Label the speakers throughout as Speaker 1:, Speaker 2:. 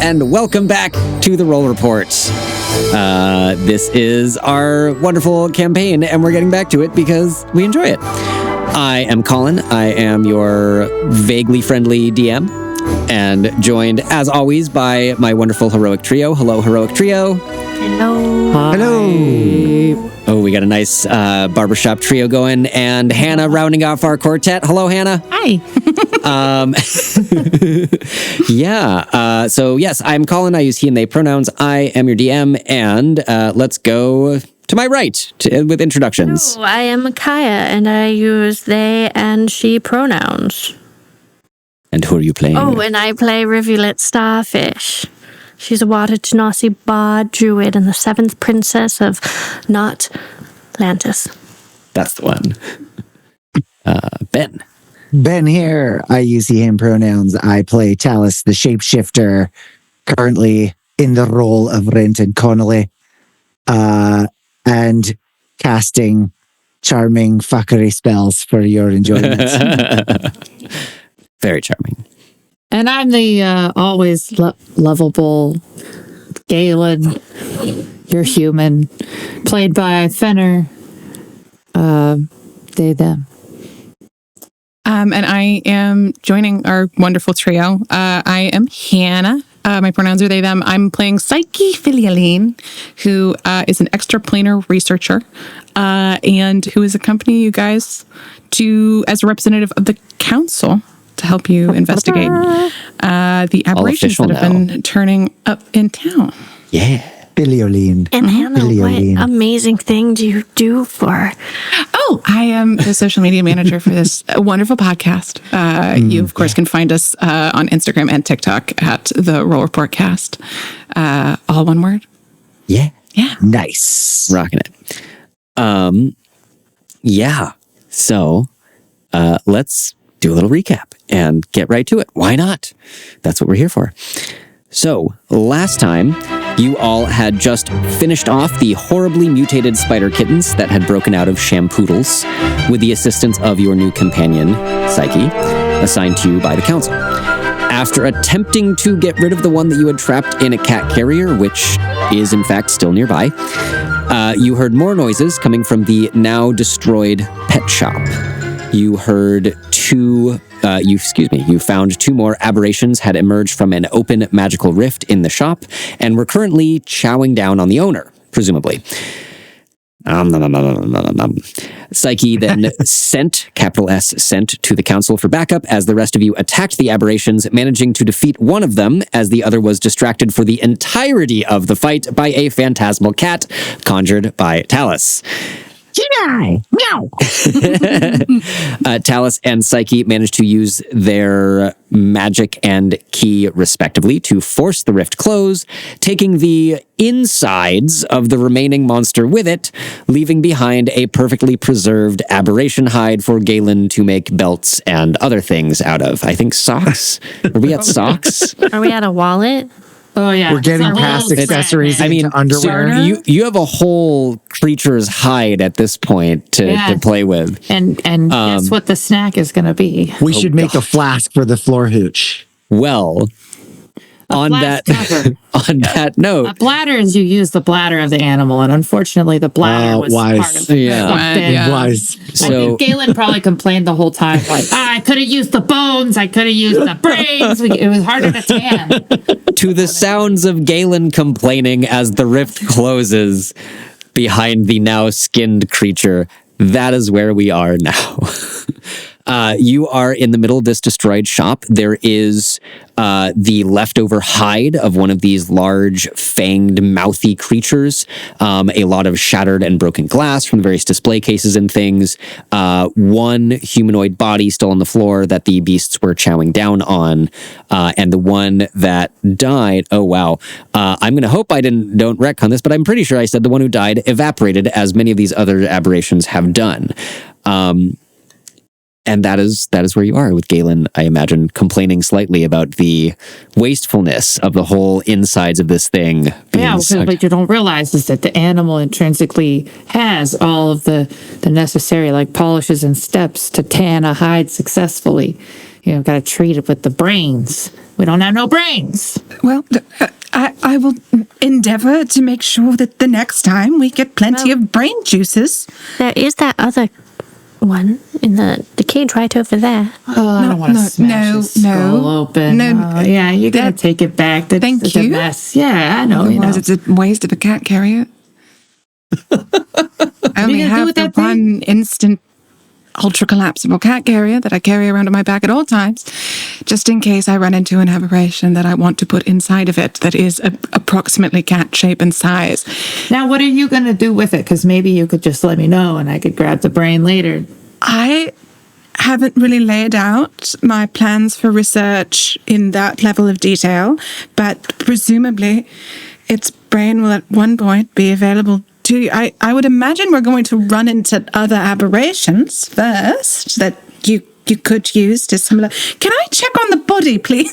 Speaker 1: and welcome back to the Roll Report. This is our wonderful campaign, and we're getting back to it because we enjoy it. I am Colin. I am your vaguely friendly DM, and joined, as always, by my wonderful heroic trio. Hello, heroic trio.
Speaker 2: Hello.
Speaker 1: Hi. Hello. Oh, we got a nice barbershop trio going, and Hannah rounding off our quartet. Hello, Hannah.
Speaker 2: Hi.
Speaker 1: So yes, I'm Colin. I use he and they pronouns. I am your DM, and let's go to my right with introductions.
Speaker 2: Hello, I am Micaiah, and I use they and she pronouns.
Speaker 1: And who are you playing?
Speaker 2: Oh, and I play Rivulet Starfish. She's a water genasi bard druid and the 7th princess of Not Atlantis.
Speaker 1: That's the one. Ben.
Speaker 3: Ben here. I use he, him pronouns. I play Talus, the shapeshifter, currently in the role of Renton Connolly, and casting charming fuckery spells for your enjoyment.
Speaker 1: Very charming.
Speaker 4: And I'm the always lovable Gay-Lynn, your human, played by Fenner. They, them.
Speaker 5: And I am joining our wonderful trio. I am Hannah. My pronouns are they, them. I'm playing Psyche Filialine, who is an extraplanar researcher and who is accompanying you guys as a representative of the council to help you investigate the aberrations that have been turning up in town.
Speaker 1: Yeah.
Speaker 3: Bilioline.
Speaker 2: And Hannah, what amazing thing do you do for?
Speaker 5: Oh, I am the social media manager for this wonderful podcast. You, of course, can find us on Instagram and TikTok at the Roll Report Cast. All one word.
Speaker 1: Yeah.
Speaker 5: Yeah.
Speaker 3: Nice.
Speaker 1: Rocking it. Yeah. So let's do a little recap and get right to it. Why not? That's what we're here for. So last time, you all had just finished off the horribly mutated spider kittens that had broken out of Shampoodles with the assistance of your new companion, Psyche, assigned to you by the council. After attempting to get rid of the one that you had trapped in a cat carrier, which is in fact still nearby, you heard more noises coming from the now destroyed pet shop. You heard you found 2 more aberrations had emerged from an open magical rift in the shop and were currently chowing down on the owner, presumably. Psyche then sent, capital S, sent to the council for backup as the rest of you attacked the aberrations, managing to defeat one of them as the other was distracted for the entirety of the fight by a phantasmal cat conjured by Talus.
Speaker 3: Meow.
Speaker 1: Talus and Psyche managed to use their magic and key, respectively, to force the rift close, taking the insides of the remaining monster with it, leaving behind a perfectly preserved aberration hide for Gay-Lynn to make belts and other things out of. I think socks? Are we at socks?
Speaker 2: Are we at a wallet?
Speaker 4: Oh, yeah.
Speaker 3: We're getting past accessories into underwear.
Speaker 1: So you have a whole creature's hide at this point to play with.
Speaker 4: And guess what the snack is going to be?
Speaker 3: We should make a flask for the floor hooch.
Speaker 1: Well, on that note,
Speaker 4: a bladder is you use the bladder of the animal, and unfortunately the bladder was
Speaker 3: wise.
Speaker 4: part of it.
Speaker 3: Wise.
Speaker 1: So
Speaker 4: I think Gay-Lynn probably complained the whole time, like, I could have used the bones, I could have used the brains. It was harder to tan.
Speaker 1: To the sounds of Gay-Lynn complaining as the rift closes behind the now skinned creature, that is where we are now. You are in the middle of this destroyed shop. There is the leftover hide of one of these large, fanged, mouthy creatures. A lot of shattered and broken glass from the various display cases and things. One humanoid body still on the floor that the beasts were chowing down on. And the one that died, oh wow. I'm going to hope I don't wreck on this, but I'm pretty sure I said the one who died evaporated, as many of these other aberrations have done. And that is where you are with Gay-Lynn, I imagine, complaining slightly about the wastefulness of the whole insides of this thing.
Speaker 4: Yeah, because what you don't realize is that the animal intrinsically has all of the necessary, like, polishes and steps to tan a hide successfully. You know, got to treat it with the brains. We don't have no brains.
Speaker 6: Well, I will endeavor to make sure that the next time we get plenty of brain juices.
Speaker 2: There is that other one in the cage right over there.
Speaker 4: Oh, I don't want to smash his skull open.
Speaker 6: No,
Speaker 4: yeah, you got to take it back. That's
Speaker 6: thank
Speaker 4: such a
Speaker 6: you.
Speaker 4: mess. Yeah, I know.
Speaker 6: Otherwise, it's a waste of a cat carrier. I only
Speaker 4: gonna do
Speaker 6: have
Speaker 4: with
Speaker 6: the
Speaker 4: that thing?
Speaker 6: one instant ultra collapsible cat carrier that I carry around on my back at all times, just in case I run into an aberration that I want to put inside of it that is approximately cat shape and size.
Speaker 4: Now, what are you going to do with it? Because maybe you could just let me know and I could grab the brain later.
Speaker 6: I haven't really laid out my plans for research in that level of detail, but presumably its brain will at one point be available to you. I would imagine we're going to run into other aberrations first that you could use to similar. Can I check on the body, please?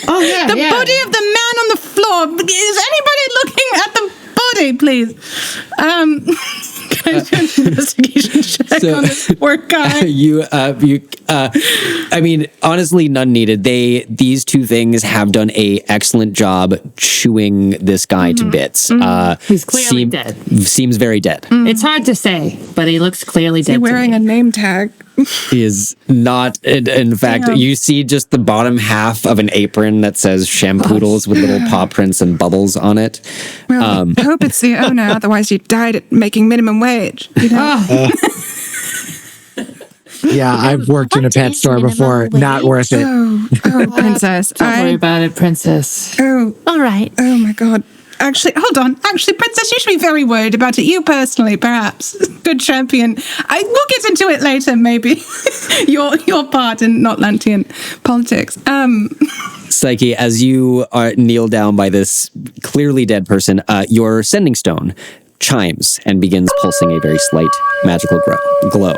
Speaker 4: Oh, yeah,
Speaker 6: The body of the man on the floor. Is anybody looking at the body, please? Can I do an investigation check on this poor guy?
Speaker 1: I mean, honestly, none needed. These two things have done a excellent job chewing this guy to bits.
Speaker 4: He's clearly dead.
Speaker 1: Seems very dead.
Speaker 4: It's hard to say, but he looks clearly dead.
Speaker 6: Is he wearing a name tag?
Speaker 1: He is not. In fact, you see just the bottom half of an apron that says Shampoodles with little paw prints and bubbles on it.
Speaker 6: Well, I hope it's the owner, otherwise you died at making minimum wage. You know?
Speaker 3: Yeah, I've worked in a pet store before. Not worth it.
Speaker 6: Oh, princess.
Speaker 4: Don't worry about it, princess.
Speaker 6: Oh,
Speaker 2: All right.
Speaker 6: oh my God. Actually, hold on. Actually, princess, you should be very worried about it. You personally, perhaps. Good champion. We'll get into it later, maybe. your part in Notlantian politics.
Speaker 1: Psyche, as you kneel down by this clearly dead person, your sending stone chimes and begins pulsing a very slight magical glow.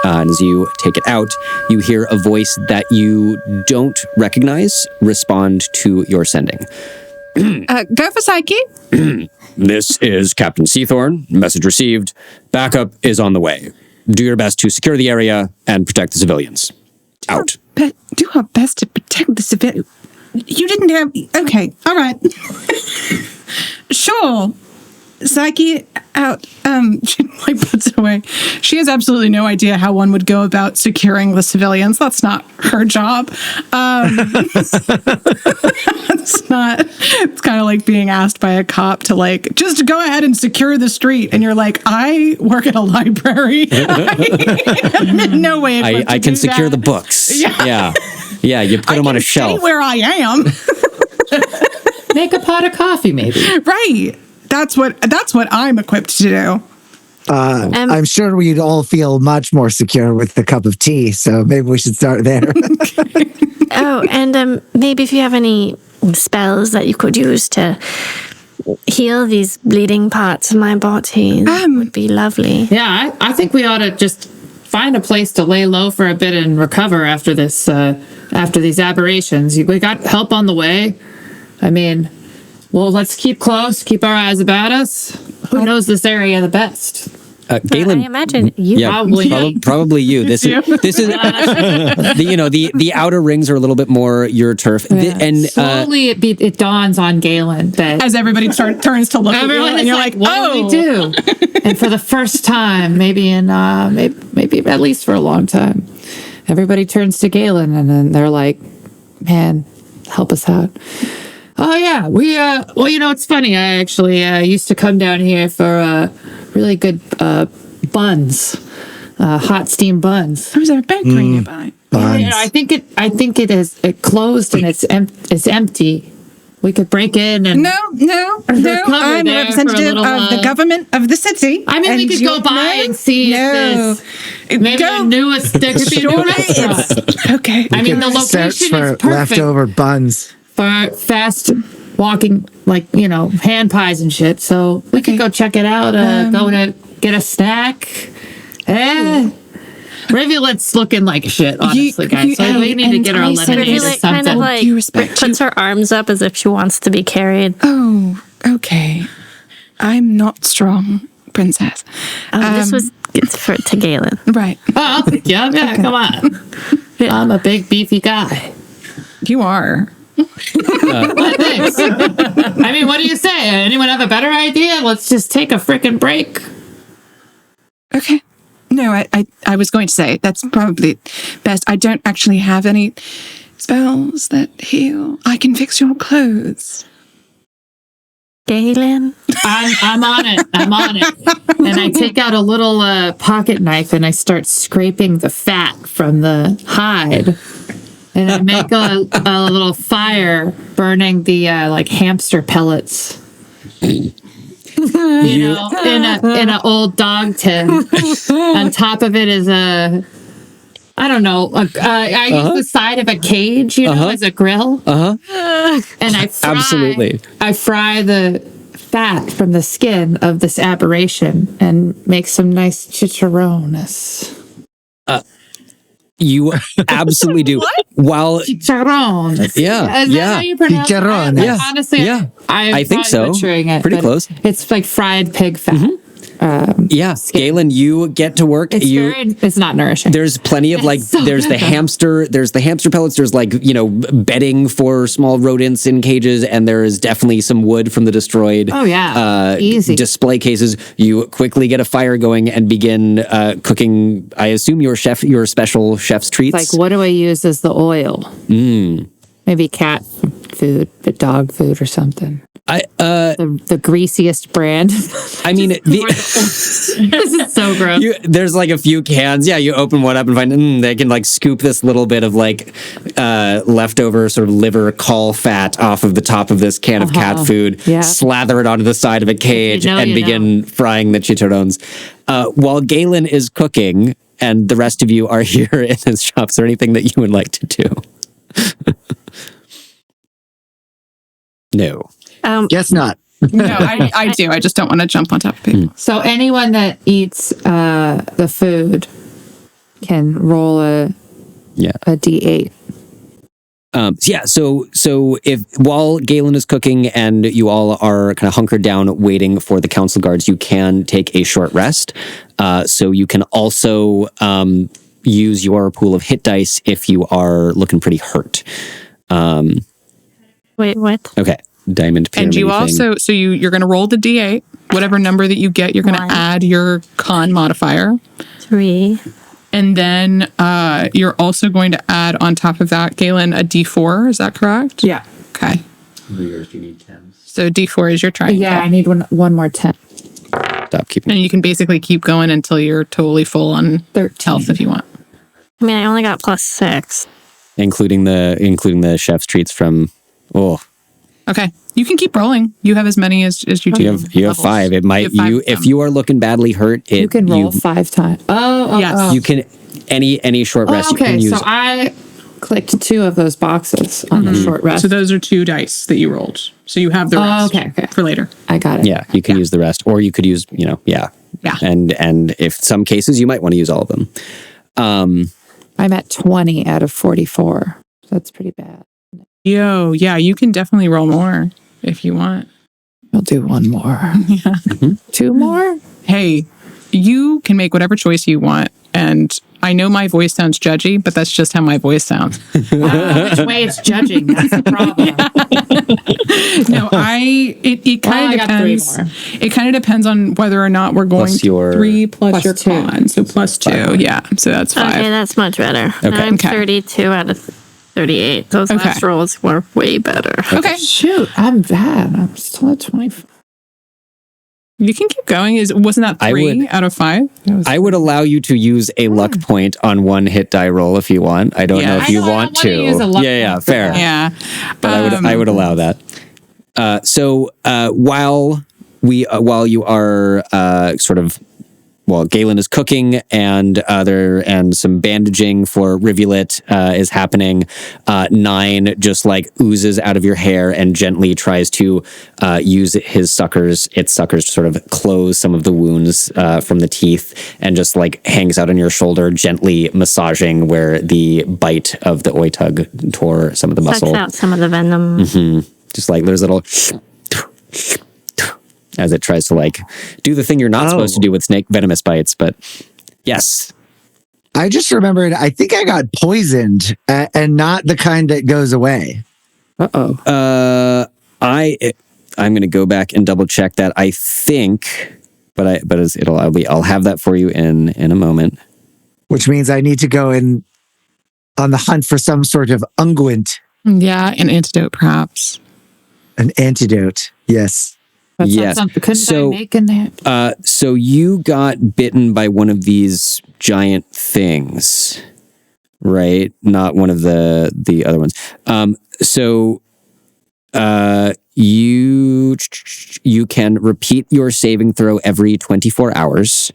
Speaker 1: And as you take it out, you hear a voice that you don't recognize respond to your sending.
Speaker 6: Go for Psyche.
Speaker 1: This is Captain Seathorn. Message received. Backup is on the way. Do your best to secure the area and protect the civilians. Out.
Speaker 6: Do our best to protect the civilian. You didn't have. Okay, all right. Sure. Psyche out. She puts it away. She has absolutely no idea how one would go about securing the civilians. That's not her job. It's not. It's kind of like being asked by a cop to just go ahead and secure the street, and you're like, I work at a library. No way.
Speaker 1: I can secure the books. Yeah. You put them on a shelf.
Speaker 6: Stay where I am.
Speaker 4: Make a pot of coffee, maybe.
Speaker 6: Right. That's what I'm equipped to do.
Speaker 3: I'm sure we'd all feel much more secure with the cup of tea, so maybe we should start there.
Speaker 2: Oh, and maybe if you have any spells that you could use to heal these bleeding parts of my body, would be lovely.
Speaker 4: Yeah, I think we ought to just find a place to lay low for a bit and recover after this. After these aberrations, we got help on the way. I mean, well, let's keep close, keep our eyes about us. Who knows this area the best?
Speaker 1: Gay-Lynn,
Speaker 2: I imagine you.
Speaker 1: probably you. This is the outer rings are a little bit more your turf,
Speaker 4: Slowly it dawns on Gay-Lynn that
Speaker 6: As everybody turns to look at you,
Speaker 4: everyone
Speaker 6: and
Speaker 4: is
Speaker 6: you're
Speaker 4: like,
Speaker 6: like,
Speaker 4: what
Speaker 6: oh.
Speaker 4: do we do? And for the first time, maybe maybe at least for a long time, everybody turns to Gay-Lynn and then they're like, man, help us out. Oh yeah, we well, it's funny. I actually used to come down here for really good buns, hot steam buns.
Speaker 6: There's a bakery nearby.
Speaker 3: Buns.
Speaker 4: I think it closed and it's empty. We could break in and
Speaker 6: No. I'm a
Speaker 4: there
Speaker 6: representative
Speaker 4: for a little
Speaker 6: of the
Speaker 4: while.
Speaker 6: government of the city.
Speaker 4: I mean, we
Speaker 6: and
Speaker 4: could go by and see if this maybe
Speaker 6: Go.
Speaker 4: a newest there could be a new
Speaker 6: Surely
Speaker 4: restaurant.
Speaker 6: Okay.
Speaker 4: I mean, the
Speaker 3: Search
Speaker 4: location
Speaker 3: for
Speaker 4: is perfect
Speaker 3: leftover buns.
Speaker 4: for fast walking, hand pies and shit. So we could go check it out. Go to get a snack. Rivulet's looking like shit, honestly, guys. So we need to get our lemonade or
Speaker 2: Rivulet kind
Speaker 4: something.
Speaker 2: of
Speaker 6: You respect
Speaker 2: puts her arms up as if she wants to be carried.
Speaker 6: Oh, okay. I'm not strong, princess.
Speaker 2: This was to Gay-Lynn.
Speaker 6: Right.
Speaker 4: Oh, yeah, come on. I'm a big beefy guy.
Speaker 6: You are.
Speaker 4: Thanks. I mean, what do you say? Anyone have a better idea? Let's just take a frickin' break.
Speaker 6: Okay. No, I was going to say that's probably best. I don't actually have any spells that heal. I can fix your clothes.
Speaker 2: Gay-Lynn?
Speaker 4: I'm on it. I'm on it. And I take out a little pocket knife and I start scraping the fat from the hide. And I make a little fire burning the like hamster pellets. You know, in a old dog tin. On top of it is I don't know. I use the side of a cage, you know, as a grill. And I fry the fat from the skin of this aberration and make some nice chicharrones.
Speaker 1: You absolutely do. While
Speaker 4: Chicharrones.
Speaker 1: Yeah,
Speaker 4: Is that how you pronounce it?
Speaker 3: Chicharrones.
Speaker 1: Yeah.
Speaker 4: Honestly,
Speaker 1: Yeah.
Speaker 4: I
Speaker 1: think so.
Speaker 4: butchering it,
Speaker 1: Pretty
Speaker 4: but
Speaker 1: close.
Speaker 4: It's like fried pig fat.
Speaker 1: yeah, Gay-Lynn, you get to work.
Speaker 4: It's not nourishing.
Speaker 1: There's plenty of like,
Speaker 4: so
Speaker 1: there's the hamster pellets. There's like, you know, bedding for small rodents in cages, and there is definitely some wood from the destroyed.
Speaker 4: Oh, yeah. Easy.
Speaker 1: Display cases. You quickly get a fire going and begin cooking. I assume your special chef's treats.
Speaker 4: Like, what do I use as the oil? Maybe cat food, but dog food or something. The greasiest brand.
Speaker 1: I mean,
Speaker 4: This is so gross.
Speaker 1: there's like a few cans. Yeah, you open one up and find they can like scoop this little bit of like leftover sort of liver caul fat off of the top of this can of cat food,
Speaker 4: Yeah.
Speaker 1: slather it onto the side of a cage,
Speaker 2: You know,
Speaker 1: and
Speaker 2: you
Speaker 1: begin frying the chicharrones. While Gay-Lynn is cooking and the rest of you are here in his shop, is there anything that you would like to do? No.
Speaker 3: Guess not.
Speaker 6: No, I do. I just don't want to jump on top of people.
Speaker 4: So anyone that eats the food can roll a D8.
Speaker 1: So if while Gay-Lynn is cooking and you all are kind of hunkered down waiting for the council guards, you can take a short rest. So you can also use your pool of hit dice if you are looking pretty hurt.
Speaker 2: Wait, what?
Speaker 1: Okay, diamond pyramid.
Speaker 5: And you
Speaker 1: thing.
Speaker 5: also, so you're going to roll the D8. Whatever number that you get, you're going to
Speaker 2: One.
Speaker 5: add your con modifier.
Speaker 2: 3.
Speaker 5: And then you're also going to add on top of that, Gay-Lynn, a D4. Is that correct?
Speaker 4: Yeah.
Speaker 5: Okay.
Speaker 1: Yours, you need 10.
Speaker 5: So D4 is your triangle.
Speaker 4: Yeah, I need one more 10.
Speaker 1: Stop keeping.
Speaker 5: And you can basically keep going until you're totally full on
Speaker 4: 13.
Speaker 5: health if you want.
Speaker 2: I mean, I only got +6.
Speaker 1: Including the chef's treats from. Oh,
Speaker 5: Okay. You can keep rolling. You have as many as you do.
Speaker 1: you have
Speaker 5: levels.
Speaker 1: 5. It might
Speaker 5: You have 5 of
Speaker 1: if
Speaker 5: them.
Speaker 1: you are looking badly hurt.
Speaker 4: You can roll 5 times.
Speaker 5: Yes.
Speaker 1: You can any short rest. You
Speaker 4: Okay,
Speaker 1: can use.
Speaker 4: so I clicked 2 of those boxes on the short rest.
Speaker 5: So those are 2 dice that you rolled. So you have the rest
Speaker 4: okay.
Speaker 5: for later.
Speaker 4: I got it.
Speaker 1: Yeah, you can use the rest, or you could use,
Speaker 5: Yeah.
Speaker 1: And if some cases you might want to use all of them.
Speaker 4: I'm at 20 out of 44. That's pretty bad.
Speaker 5: Yeah, you can definitely roll more if you want.
Speaker 4: I'll do one more.
Speaker 5: Yeah.
Speaker 4: 2 more?
Speaker 5: Hey, you can make whatever choice you want. And I know my voice sounds judgy, but that's just how my voice sounds.
Speaker 4: Which way it's judging. That's the problem.
Speaker 5: No, it kind of
Speaker 4: I got 3
Speaker 5: depends.
Speaker 4: more.
Speaker 5: It kind of depends on whether or not we're going
Speaker 1: Plus your-
Speaker 5: 3 plus your
Speaker 4: 2.
Speaker 5: con. So +2. Yeah. So that's 5.
Speaker 2: Okay, that's much better.
Speaker 1: Okay.
Speaker 2: I'm
Speaker 5: Okay.
Speaker 2: 32 out of 38. Those
Speaker 5: Okay.
Speaker 2: last rolls were way better.
Speaker 5: Okay.
Speaker 4: Shoot, I'm bad. I'm still at 25.
Speaker 5: You can keep going. Wasn't that
Speaker 1: I
Speaker 5: 3
Speaker 1: would-
Speaker 5: out of 5?
Speaker 1: I would allow you to use a luck point on one hit die roll if you want. I don't
Speaker 5: Yeah.
Speaker 1: know if
Speaker 5: I
Speaker 1: you
Speaker 4: know, I
Speaker 1: want
Speaker 4: don't wanna
Speaker 1: to.
Speaker 4: use a luck
Speaker 1: Yeah,
Speaker 4: point for
Speaker 1: fair.
Speaker 4: that.
Speaker 5: Yeah.
Speaker 1: But I would allow that. So while you are Gay-Lynn is cooking and some bandaging for Rivulet is happening. 9 just like oozes out of your hair and gently tries to use its suckers to sort of close some of the wounds from the teeth, and just like hangs out on your shoulder, gently massaging where the bite of the Oytugh tore some of the muscle.
Speaker 2: Sucks out some of the venom.
Speaker 1: Just like there's little as it tries to like do the thing you're not supposed to do with snake venomous bites, but yes.
Speaker 3: I just remembered, I think I got poisoned and not the kind that goes away.
Speaker 4: Uh-oh.
Speaker 1: I'm going to go back and double check that. I think, I'll have that for you in a moment.
Speaker 3: Which means I need to go on the hunt for some sort of unguent.
Speaker 5: Yeah, an antidote, perhaps.
Speaker 3: An antidote. Yes.
Speaker 1: Yes.
Speaker 4: Couldn't I make in there?
Speaker 1: So you got bitten by one of these giant things, right? Not one of the other ones. You can repeat your saving throw every 24 hours.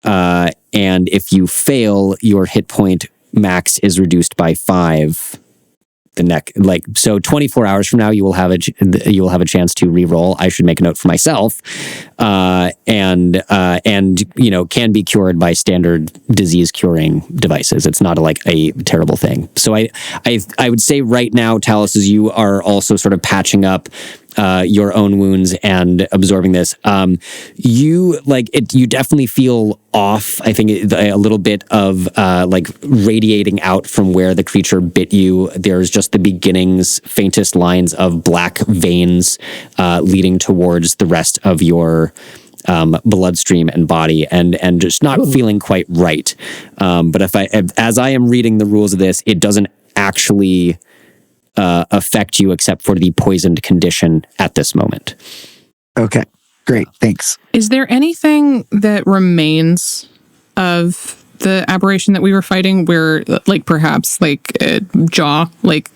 Speaker 1: And if you fail, your hit point max is reduced by 5. So 24 hours from now, you will have a chance to re-roll. I should make a note for myself, and can be cured by standard disease curing devices. It's not a terrible thing. So I would say right now, Talus, as you are also sort of patching up your own wounds and absorbing this, you definitely feel off. I think a little bit of radiating out from where the creature bit you. There's just the beginnings, faintest lines of black veins leading towards the rest of your bloodstream and body, and just not feeling quite right. But as I am reading the rules of this, it doesn't actually affect you except for the poisoned condition at this moment.
Speaker 3: Okay, great. Thanks.
Speaker 5: Is there anything that remains of the aberration that we were fighting where, perhaps, jaw,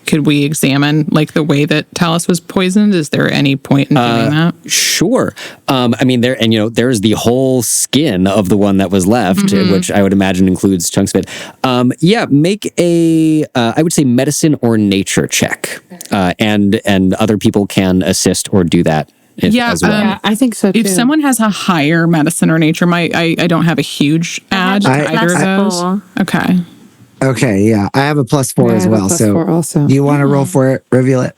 Speaker 5: could we examine, the way that Talus was poisoned? Is there any point in doing that?
Speaker 1: Sure. There's the whole skin of the one that was left, which I would imagine includes chunks of it. Make a, I would say, medicine or nature check. And other people can assist or do that. As well.
Speaker 4: I think so too.
Speaker 5: If someone has a higher medicine or nature, I don't have a huge add to either of those.
Speaker 2: 4.
Speaker 5: Okay.
Speaker 3: Okay, yeah. I have a +4 as well.
Speaker 4: +4 also.
Speaker 3: Do you want to roll for it? Reveal it.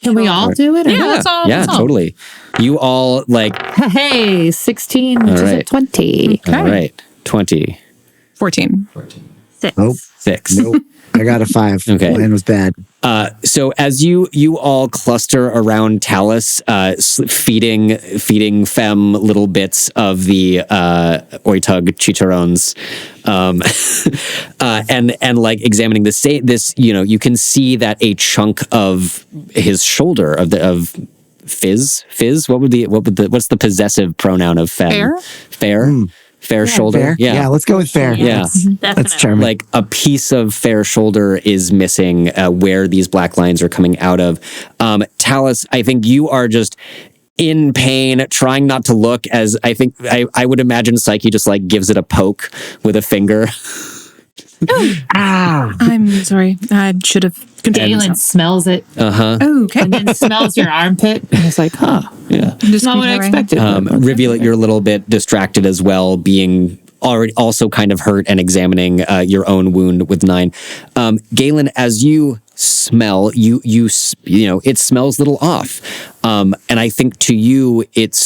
Speaker 4: Can we all do it?
Speaker 5: Yeah, that's all.
Speaker 1: Yeah, totally. You all
Speaker 4: Hey, 16 to
Speaker 1: right.
Speaker 4: 20.
Speaker 5: Okay.
Speaker 1: All right. 20.
Speaker 5: 14.
Speaker 2: 6.
Speaker 3: Nope.
Speaker 1: 6.
Speaker 3: Nope. I got a 5.
Speaker 1: Okay.
Speaker 3: Mine was bad.
Speaker 1: So as you all cluster around Talus, feeding Fem little bits of the Oytugh Chicharrones, and examining this, you can see that a chunk of his shoulder of Fizz. What's the possessive pronoun of Fem? Fair. Fair shoulder.
Speaker 3: Fair? Yeah, let's go with fair.
Speaker 1: Yeah.
Speaker 3: That's charming.
Speaker 1: A piece of fair shoulder is missing where these black lines are coming out of. Talus, I think you are just in pain, trying not to look, as I think I would imagine Psyche just gives it a poke with a finger.
Speaker 6: I'm sorry. I should have controlled
Speaker 4: Gay-Lynn
Speaker 6: myself.
Speaker 4: smells it
Speaker 6: Oh, okay.
Speaker 4: and then smells your armpit. And it's
Speaker 1: Yeah.
Speaker 4: It's not what I expected.
Speaker 1: Reveal it, you're a little bit distracted as well, being already also kind of hurt and examining your own wound with 9. Gay-Lynn, as you smell, it smells a little off. And I think to you, it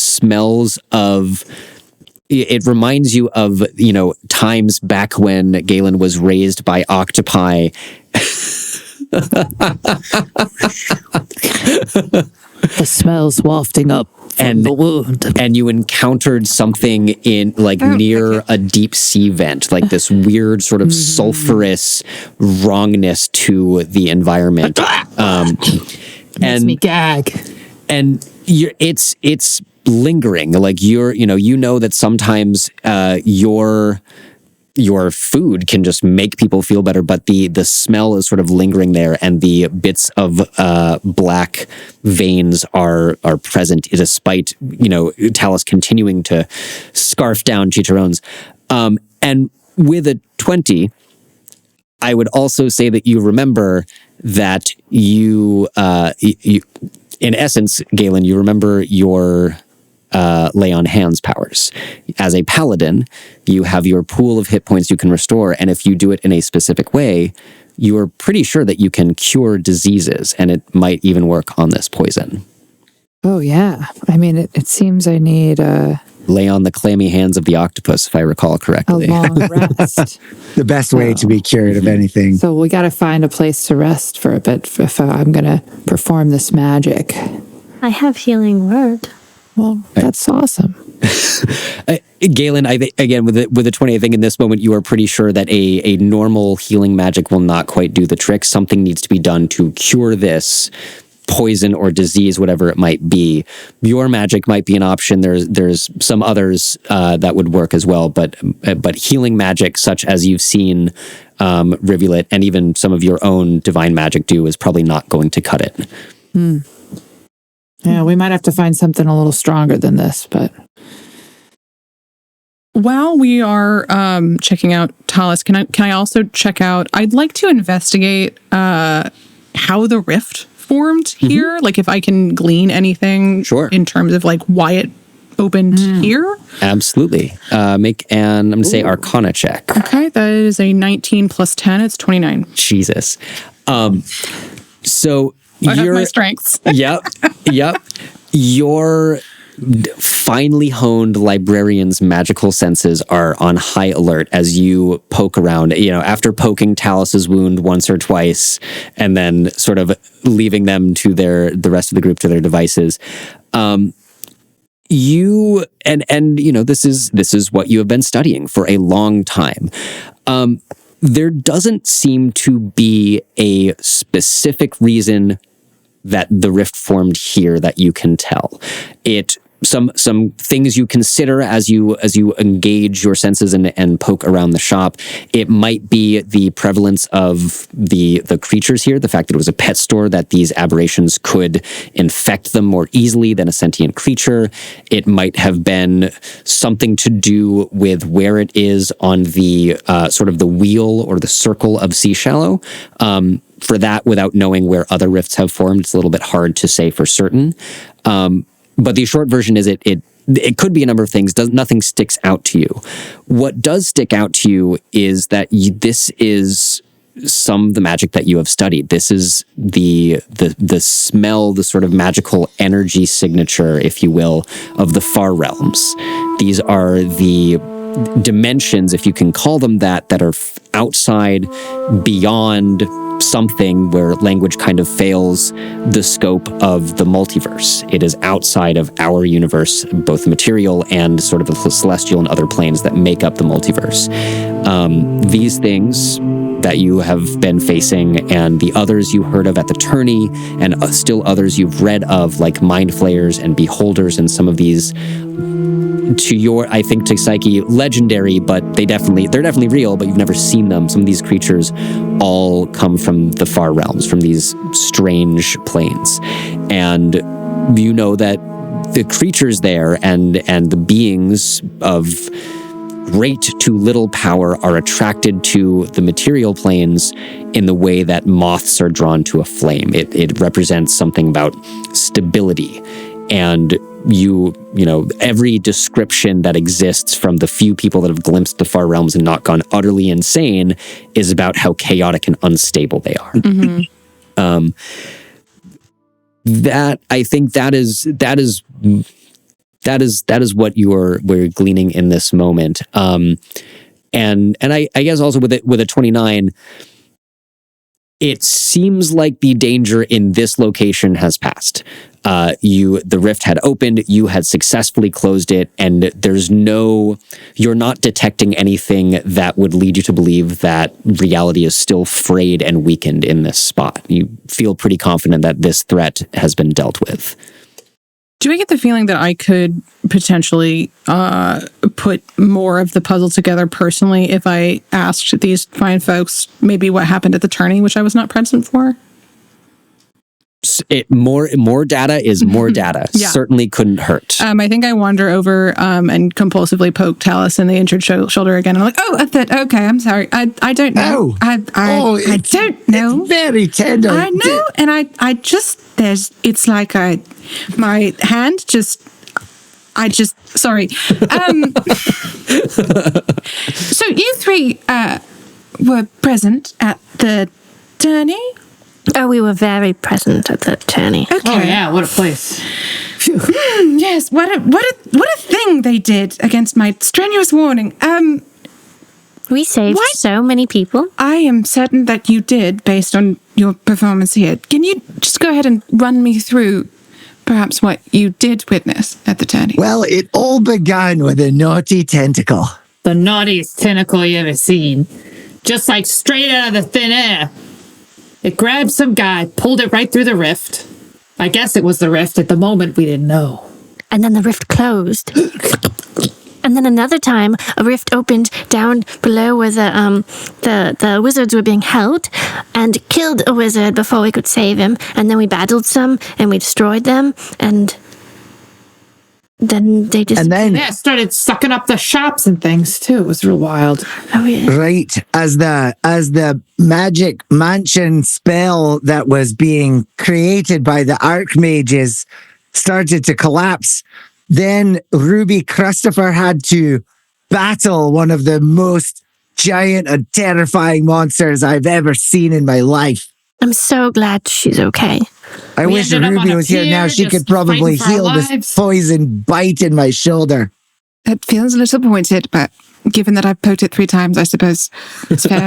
Speaker 1: reminds you of, times back when Gay-Lynn was raised by octopi.
Speaker 4: The smell's wafting up from the wound.
Speaker 1: And you encountered something in near a deep sea vent, this weird sort of sulfurous wrongness to the environment.
Speaker 4: Makes me gag.
Speaker 1: And it's lingering. You know that sometimes your food can just make people feel better, but the smell is sort of lingering there, and the bits of black veins are present, despite Talus continuing to scarf down Chicharrones. And with a 20, I would also say that you remember that you in essence, Gay-Lynn, you remember your lay on hands powers. As a paladin, you have your pool of hit points you can restore, and if you do it in a specific way, you are pretty sure that you can cure diseases, and it might even work on this poison.
Speaker 4: Oh, yeah. I mean, it seems I need
Speaker 1: lay on the clammy hands of the octopus, if I recall
Speaker 4: A
Speaker 1: correctly.
Speaker 4: long rest.
Speaker 3: The best way to be cured of anything.
Speaker 4: So we got to find a place to rest for a bit if I'm going to perform this magic.
Speaker 2: I have healing word.
Speaker 4: Well, that's awesome.
Speaker 1: Gay-Lynn, again, with the 20, I think in this moment you are pretty sure that a normal healing magic will not quite do the trick. Something needs to be done to cure this poison or disease, whatever it might be. Your magic might be an option. There's some others that would work as well, but healing magic, such as you've seen Rivulet and even some of your own divine magic do, is probably not going to cut it.
Speaker 4: Yeah, we might have to find something a little stronger than this, but...
Speaker 5: While we are checking out Talus, can I also check out? I'd like to investigate how the rift formed here. Like if I can glean anything, in terms of like why it opened here.
Speaker 1: Absolutely. Make I'm going to say Arcana check.
Speaker 5: Okay, that is a 19 plus 10. It's 29.
Speaker 1: Jesus. So
Speaker 5: I have my strengths.
Speaker 1: Yep. Your finely honed librarian's magical senses are on high alert as you poke around, after poking Talus's wound once or twice and then sort of leaving them to the rest of the group to their devices. You this is what you have been studying for a long time. There doesn't seem to be a specific reason that the rift formed here that you can tell. Some things you consider as you engage your senses and poke around the shop. It might be the prevalence of the creatures here, the fact that it was a pet store, that these aberrations could infect them more easily than a sentient creature. It might have been something to do with where it is on the sort of the wheel or the circle of Sea Shallow. For that, without knowing where other rifts have formed, it's a little bit hard to say for certain. But the short version is it could be a number of things. Nothing sticks out to you. What does stick out to you is that this is some of the magic that you have studied. This is the smell, the sort of magical energy signature, if you will, of the far realms. These are the dimensions, if you can call them that are outside, beyond something where language kind of fails the scope of the multiverse. It is outside of our universe, both material and sort of the celestial and other planes that make up the multiverse. These things that you have been facing and the others you heard of at the tourney and still others you've read of, like mind flayers and beholders, and some of these to Psyche, legendary, but they're definitely real, but you've never seen them. Some of these creatures all come from the far realms, from these strange planes. And you know that the creatures there and the beings of great to little power are attracted to the material planes in the way that moths are drawn to a flame. It represents something about stability. And every description that exists from the few people that have glimpsed the far realms and not gone utterly insane is about how chaotic and unstable they are. That I think that is what we're gleaning in this moment. And I guess also with a 29, it seems like the danger in this location has passed. The rift had opened, you had successfully closed it, and you're not detecting anything that would lead you to believe that reality is still frayed and weakened in this spot. You feel pretty confident that this threat has been dealt with.
Speaker 5: Do I get the feeling that I could potentially put more of the puzzle together personally if I asked these fine folks maybe what happened at the tourney, which I was not present for?
Speaker 1: More data is more data.
Speaker 5: Yeah.
Speaker 1: Certainly couldn't hurt.
Speaker 5: I think I wander over and compulsively poke Talus in the injured shoulder again. I'm like, okay, I'm sorry. I don't know. I don't know.
Speaker 3: It's very tender.
Speaker 5: I know, and I just it's like my hand just. Sorry. So you three were present at the tourney?
Speaker 2: Oh, we were very present at the tourney.
Speaker 5: Okay.
Speaker 4: Oh yeah, what a place.
Speaker 5: Yes, what a thing
Speaker 6: wrong they did against my strenuous warning.
Speaker 2: We saved so many people.
Speaker 6: I am certain that you did, based on your performance here. Can you just go ahead and run me through perhaps what you did witness at the tourney?
Speaker 3: Well, it all began with a naughty tentacle.
Speaker 4: The naughtiest tentacle you ever seen. Just like straight out of the thin air. It grabbed some guy, pulled it right through the rift. I guess it was the rift. At the moment, we didn't know.
Speaker 2: And then the rift closed. And then another time, a rift opened down below where the wizards were being held, and killed a wizard before we could save him. And then we battled some, and we destroyed them, and then they just...
Speaker 3: And then,
Speaker 4: Yeah, it started sucking up the shops and things, too. It was real wild.
Speaker 2: Oh, yeah.
Speaker 3: right, as the magic mansion spell that was being created by the archmages started to collapse, then Ruby Christopher had to battle one of the most giant and terrifying monsters I've ever seen in my life.
Speaker 2: I'm so glad she's okay.
Speaker 3: I
Speaker 4: We
Speaker 3: wish
Speaker 4: ended up
Speaker 3: Ruby
Speaker 4: on a
Speaker 3: was here
Speaker 4: pier,
Speaker 3: now. She
Speaker 4: just
Speaker 3: could probably
Speaker 4: fighting for our
Speaker 3: heal this
Speaker 4: lives.
Speaker 3: poison bite in my shoulder.
Speaker 6: It feels a little pointed, but given that I've poked it 3 times, I suppose it's fair.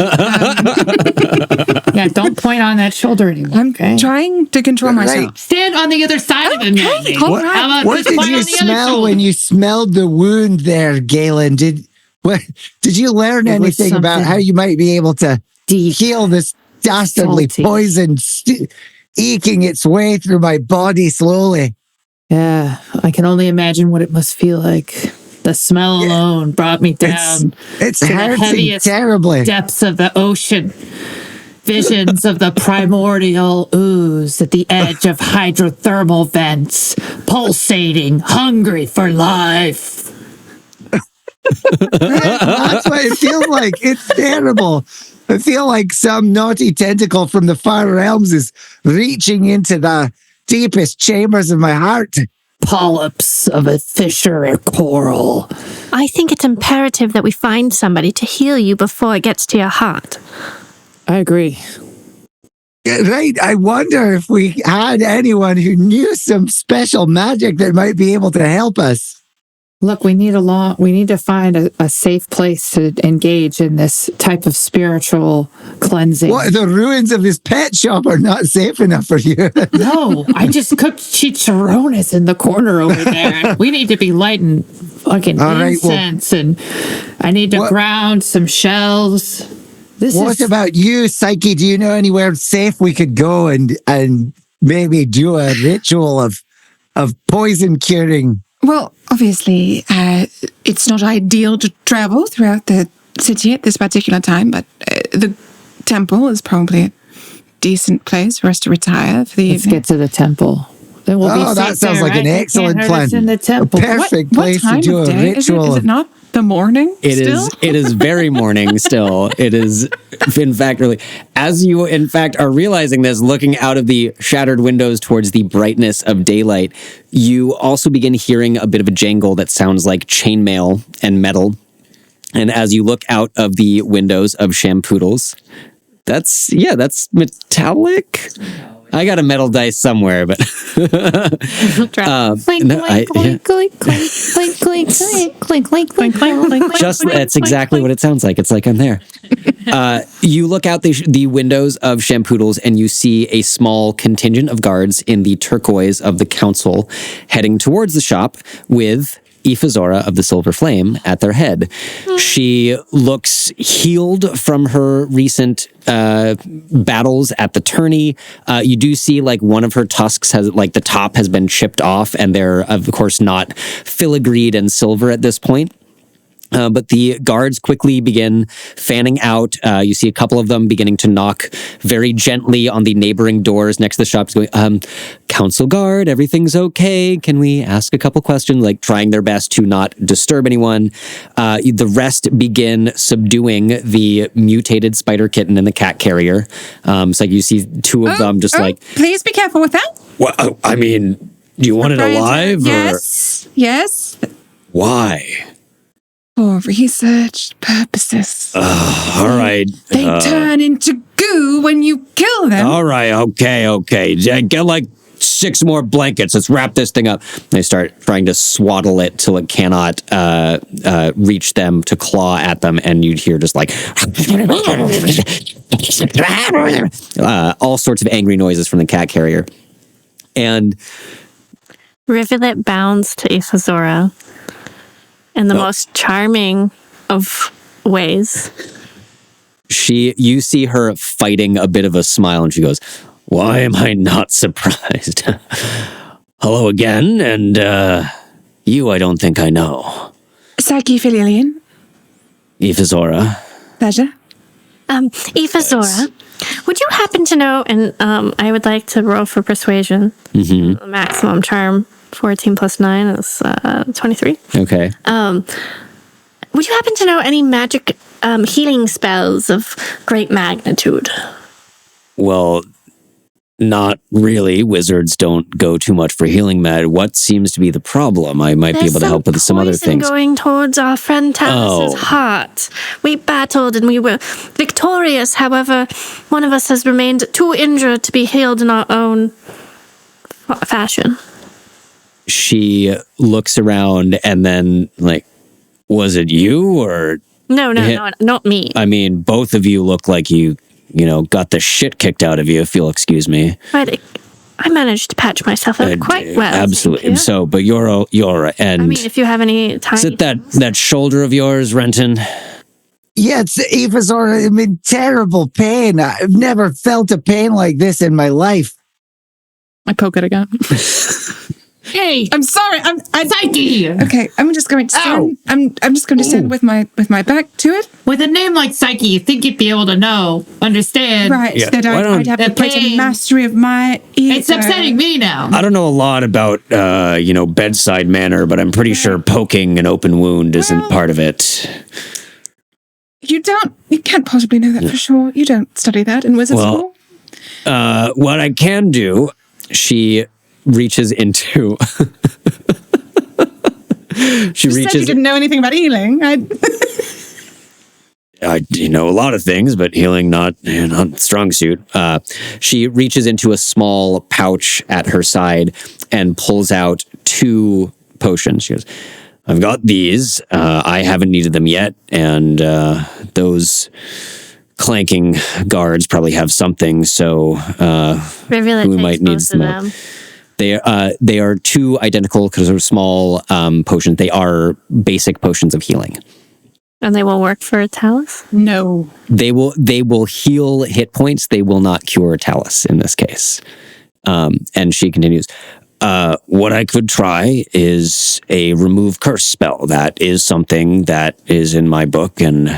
Speaker 4: Yeah, don't point on that shoulder anymore.
Speaker 6: I'm trying to control myself.
Speaker 4: Stand on the other side of him, Maggie.
Speaker 6: all
Speaker 3: What,
Speaker 6: right.
Speaker 4: How about
Speaker 3: what
Speaker 4: just
Speaker 3: did
Speaker 4: point
Speaker 3: you
Speaker 4: on the other
Speaker 3: smell
Speaker 4: shoulder?
Speaker 3: when you smelled the wound there, Gay-Lynn? Did you learn
Speaker 4: It was
Speaker 3: anything about
Speaker 4: something
Speaker 3: how you might be able to
Speaker 4: deep,
Speaker 3: heal this dastardly
Speaker 4: salty.
Speaker 3: poison eking its way through my body slowly?
Speaker 4: Yeah, I can only imagine what it must feel like. The smell alone brought me down
Speaker 3: It's
Speaker 4: to the
Speaker 3: hurting
Speaker 4: heaviest
Speaker 3: terribly.
Speaker 4: depths of the ocean. Visions of the primordial ooze at the edge of hydrothermal vents, pulsating, hungry for life.
Speaker 3: That's what it feels like. It's terrible. I feel like some naughty tentacle from the far realms is reaching into the deepest chambers of my heart.
Speaker 4: Polyps of a fissure or coral.
Speaker 2: I think it's imperative that we find somebody to heal you before it gets to your heart.
Speaker 4: I agree.
Speaker 3: Right. I wonder if we had anyone who knew some special magic that might be able to help us.
Speaker 4: Look, we need to find a safe place to engage in this type of spiritual cleansing.
Speaker 3: What, the ruins of this pet shop are not safe enough for you?
Speaker 5: No, I just cooked chicharrones in the corner over there. We need to be lighting fucking
Speaker 3: All right, well,
Speaker 5: incense, and I need to ground some shelves.
Speaker 3: What about you, Psyche? Do you know anywhere safe we could go and maybe do a ritual of poison curing?
Speaker 6: Well, obviously, it's not ideal to travel throughout the city at this particular time, but the temple is probably a decent place for us to retire for the
Speaker 4: Let's
Speaker 6: evening.
Speaker 4: get to the temple. Then we'll be
Speaker 3: Oh, that
Speaker 4: safe
Speaker 3: sounds
Speaker 4: there,
Speaker 3: like an
Speaker 4: right? They can't
Speaker 3: excellent
Speaker 4: hurt
Speaker 3: plan.
Speaker 4: us in the temple.
Speaker 3: A perfect
Speaker 6: What
Speaker 3: place to
Speaker 6: time
Speaker 3: do
Speaker 6: of
Speaker 3: a
Speaker 6: day is it?
Speaker 3: ritual.
Speaker 6: Is it not the morning still?
Speaker 1: It is very morning still. It is, in fact, really, as you, in fact, are realizing this, looking out of the shattered windows towards the brightness of daylight, you also begin hearing a bit of a jangle that sounds like chainmail and metal. And as you look out of the windows of Shampoodles, that's metallic. I got a metal dice somewhere, but
Speaker 2: Clink,
Speaker 1: no, I-
Speaker 2: clink, clink, clink, clink, clink, clink, clink, clink, clink, clink, clink.
Speaker 1: just that's exactly what it sounds like. It's like I'm there. You look out the windows of Shampoodles and you see a small contingent of guards in the turquoise of the council heading towards the shop with Ifazora of the Silver Flame at their head. She looks healed from her recent battles at the tourney. You do see like one of her tusks has like the top has been chipped off, and they're of course not filigreed and silver at this point. But the guards quickly begin fanning out. You see a couple of them beginning to knock very gently on the neighboring doors next to the shops going, council guard, everything's okay. Can we ask a couple questions? Like trying their best to not disturb anyone. The rest begin subduing the mutated spider kitten and the cat carrier. So like you see two of them just like...
Speaker 6: Please be careful with that.
Speaker 1: Well, I mean, do you want it alive?
Speaker 6: Yes.
Speaker 1: Why?
Speaker 6: For research purposes.
Speaker 1: All right.
Speaker 6: They turn into goo when you kill them.
Speaker 1: All right. Okay. Get like 6 more blankets. Let's wrap this thing up. They start trying to swaddle it till it cannot reach them to claw at them, and you'd hear just like all sorts of angry noises from the cat carrier. And
Speaker 2: Rivulet bounds to Ifazora in the most charming of ways.
Speaker 1: you see her fighting a bit of a smile, and she goes, "Why am I not surprised? Hello again, and you I don't think I know.
Speaker 6: Psyche Filialian.
Speaker 1: Ifazora."
Speaker 6: Pleasure.
Speaker 2: Ifazora, would you happen to know, and I would like to roll for persuasion. The maximum charm, 14 plus 9 is 23.
Speaker 1: Okay.
Speaker 2: Would you happen to know any magic healing spells of great magnitude?
Speaker 1: Well, not really. Wizards don't go too much for healing med. What seems to be the problem? I might be able to help with some other things.
Speaker 2: Going towards our friend Talus's heart. We battled and we were victorious. However, one of us has remained too injured to be healed in our own fashion.
Speaker 1: She looks around and then, like, was it you or...
Speaker 2: No, not me.
Speaker 1: I mean, both of you look like you got the shit kicked out of you, if you'll excuse me.
Speaker 2: But I managed to patch myself up quite well.
Speaker 1: Absolutely. So, but you're and...
Speaker 2: I mean, if you have any time...
Speaker 1: Is it that shoulder of yours, Renton?
Speaker 3: Yeah, it's Ifazora. I'm in terrible pain. I've never felt a pain like this in my life.
Speaker 5: I poke it again.
Speaker 4: Hey,
Speaker 6: I'm sorry. I'm
Speaker 4: Psyche!
Speaker 6: okay. I'm just going to stand. I'm just going to stand with my back to it.
Speaker 4: With a name like Psyche, you think you'd be able to understand.
Speaker 6: Right.
Speaker 1: Yeah.
Speaker 6: That I'd have
Speaker 4: The
Speaker 6: greater
Speaker 4: pain.
Speaker 6: mastery of my ear.
Speaker 4: It's upsetting me now.
Speaker 1: I don't know a lot about, bedside manner, but I'm pretty sure poking an open wound isn't part of it.
Speaker 6: You can't possibly know that for sure. You don't study that in wizard school.
Speaker 1: What I can do, she reaches into...
Speaker 6: You said you didn't know anything about healing.
Speaker 1: I know a lot of things, but healing not strong suit. She reaches into a small pouch at her side and pulls out 2 potions. She goes, "I've got these. I haven't needed them yet, and those clanking guards probably have something. So who might need some? They are 2 identical because they're small potions. They are basic potions of healing.
Speaker 2: And they will work for Talus?
Speaker 6: No.
Speaker 1: They will heal hit points. They will not cure Talus in this case. And she continues, what I could try is a remove curse spell. That is something that is in my book, and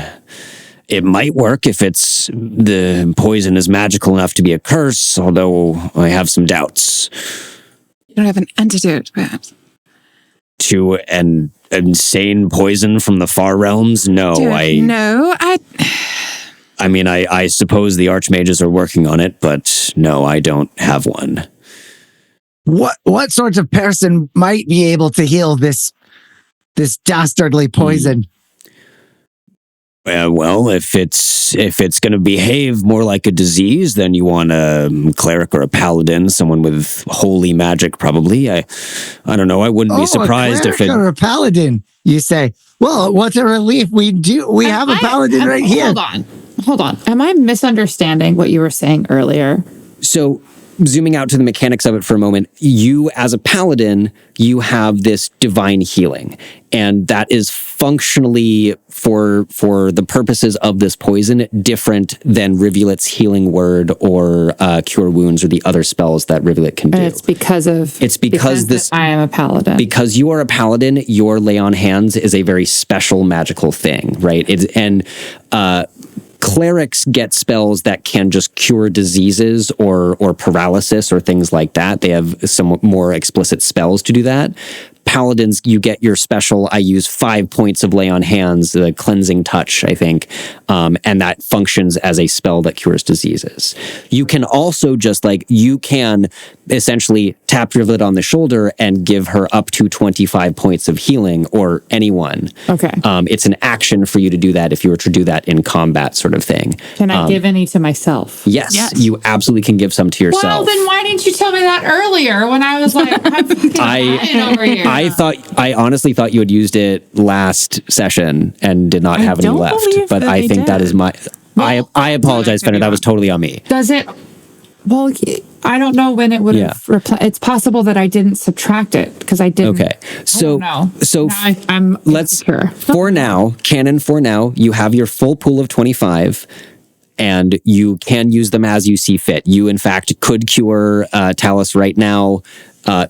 Speaker 1: it might work if the poison is magical enough to be a curse, although I have some doubts.
Speaker 6: You don't have an antidote, perhaps?
Speaker 1: To an insane poison from the far realms? No, I mean, I suppose the archmages are working on it, but no, I don't have one.
Speaker 3: What sort of person might be able to heal this dastardly poison?
Speaker 1: Well, if it's going to behave more like a disease, then you want a cleric or a paladin, someone with holy magic, probably. I don't know. I wouldn't be surprised if it...
Speaker 3: or a paladin, you say. Well, what a relief. We have a paladin right here.
Speaker 4: Hold on. Am I misunderstanding what you were saying earlier?
Speaker 1: So, zooming out to the mechanics of it for a moment, you as a paladin, you have this divine healing, and that is functionally for the purposes of this poison different than Rivulet's healing word or cure wounds or the other spells that Rivulet can do.
Speaker 4: And it's because I am a paladin.
Speaker 1: Because you are a paladin, your lay on hands is a very special magical thing, right? Clerics get spells that can just cure diseases or paralysis or things like that. They have some more explicit spells to do that. paladins, you get your special, I use 5 points of lay on hands, the cleansing touch, I think. And that functions as a spell that cures diseases. You can also just you can essentially tap your lid on the shoulder and give her up to 25 points of healing, or anyone.
Speaker 4: Okay.
Speaker 1: It's an action for you to do that if you were to do that in combat, sort of thing.
Speaker 4: Can I give any to myself?
Speaker 1: Yes, you absolutely can give some to yourself.
Speaker 4: Well, then why didn't you tell me that earlier when I was like, I'm fucking lying over here?
Speaker 1: I honestly thought you had used it last session and did not have any
Speaker 4: don't
Speaker 1: left.
Speaker 4: believe
Speaker 1: But
Speaker 4: that
Speaker 1: I
Speaker 4: I
Speaker 1: think that
Speaker 4: did.
Speaker 1: is my. I apologize, Fenner. That was totally on me.
Speaker 4: Does it? Well, I don't know when it would have it's possible that I didn't subtract it because I didn't.
Speaker 1: Okay, so
Speaker 4: I don't know.
Speaker 1: so
Speaker 4: Now I'm
Speaker 1: let's
Speaker 4: insecure.
Speaker 1: for now, canon. For now, you have your full pool of 25. And you can use them as you see fit. You, in fact, could cure Talus right now,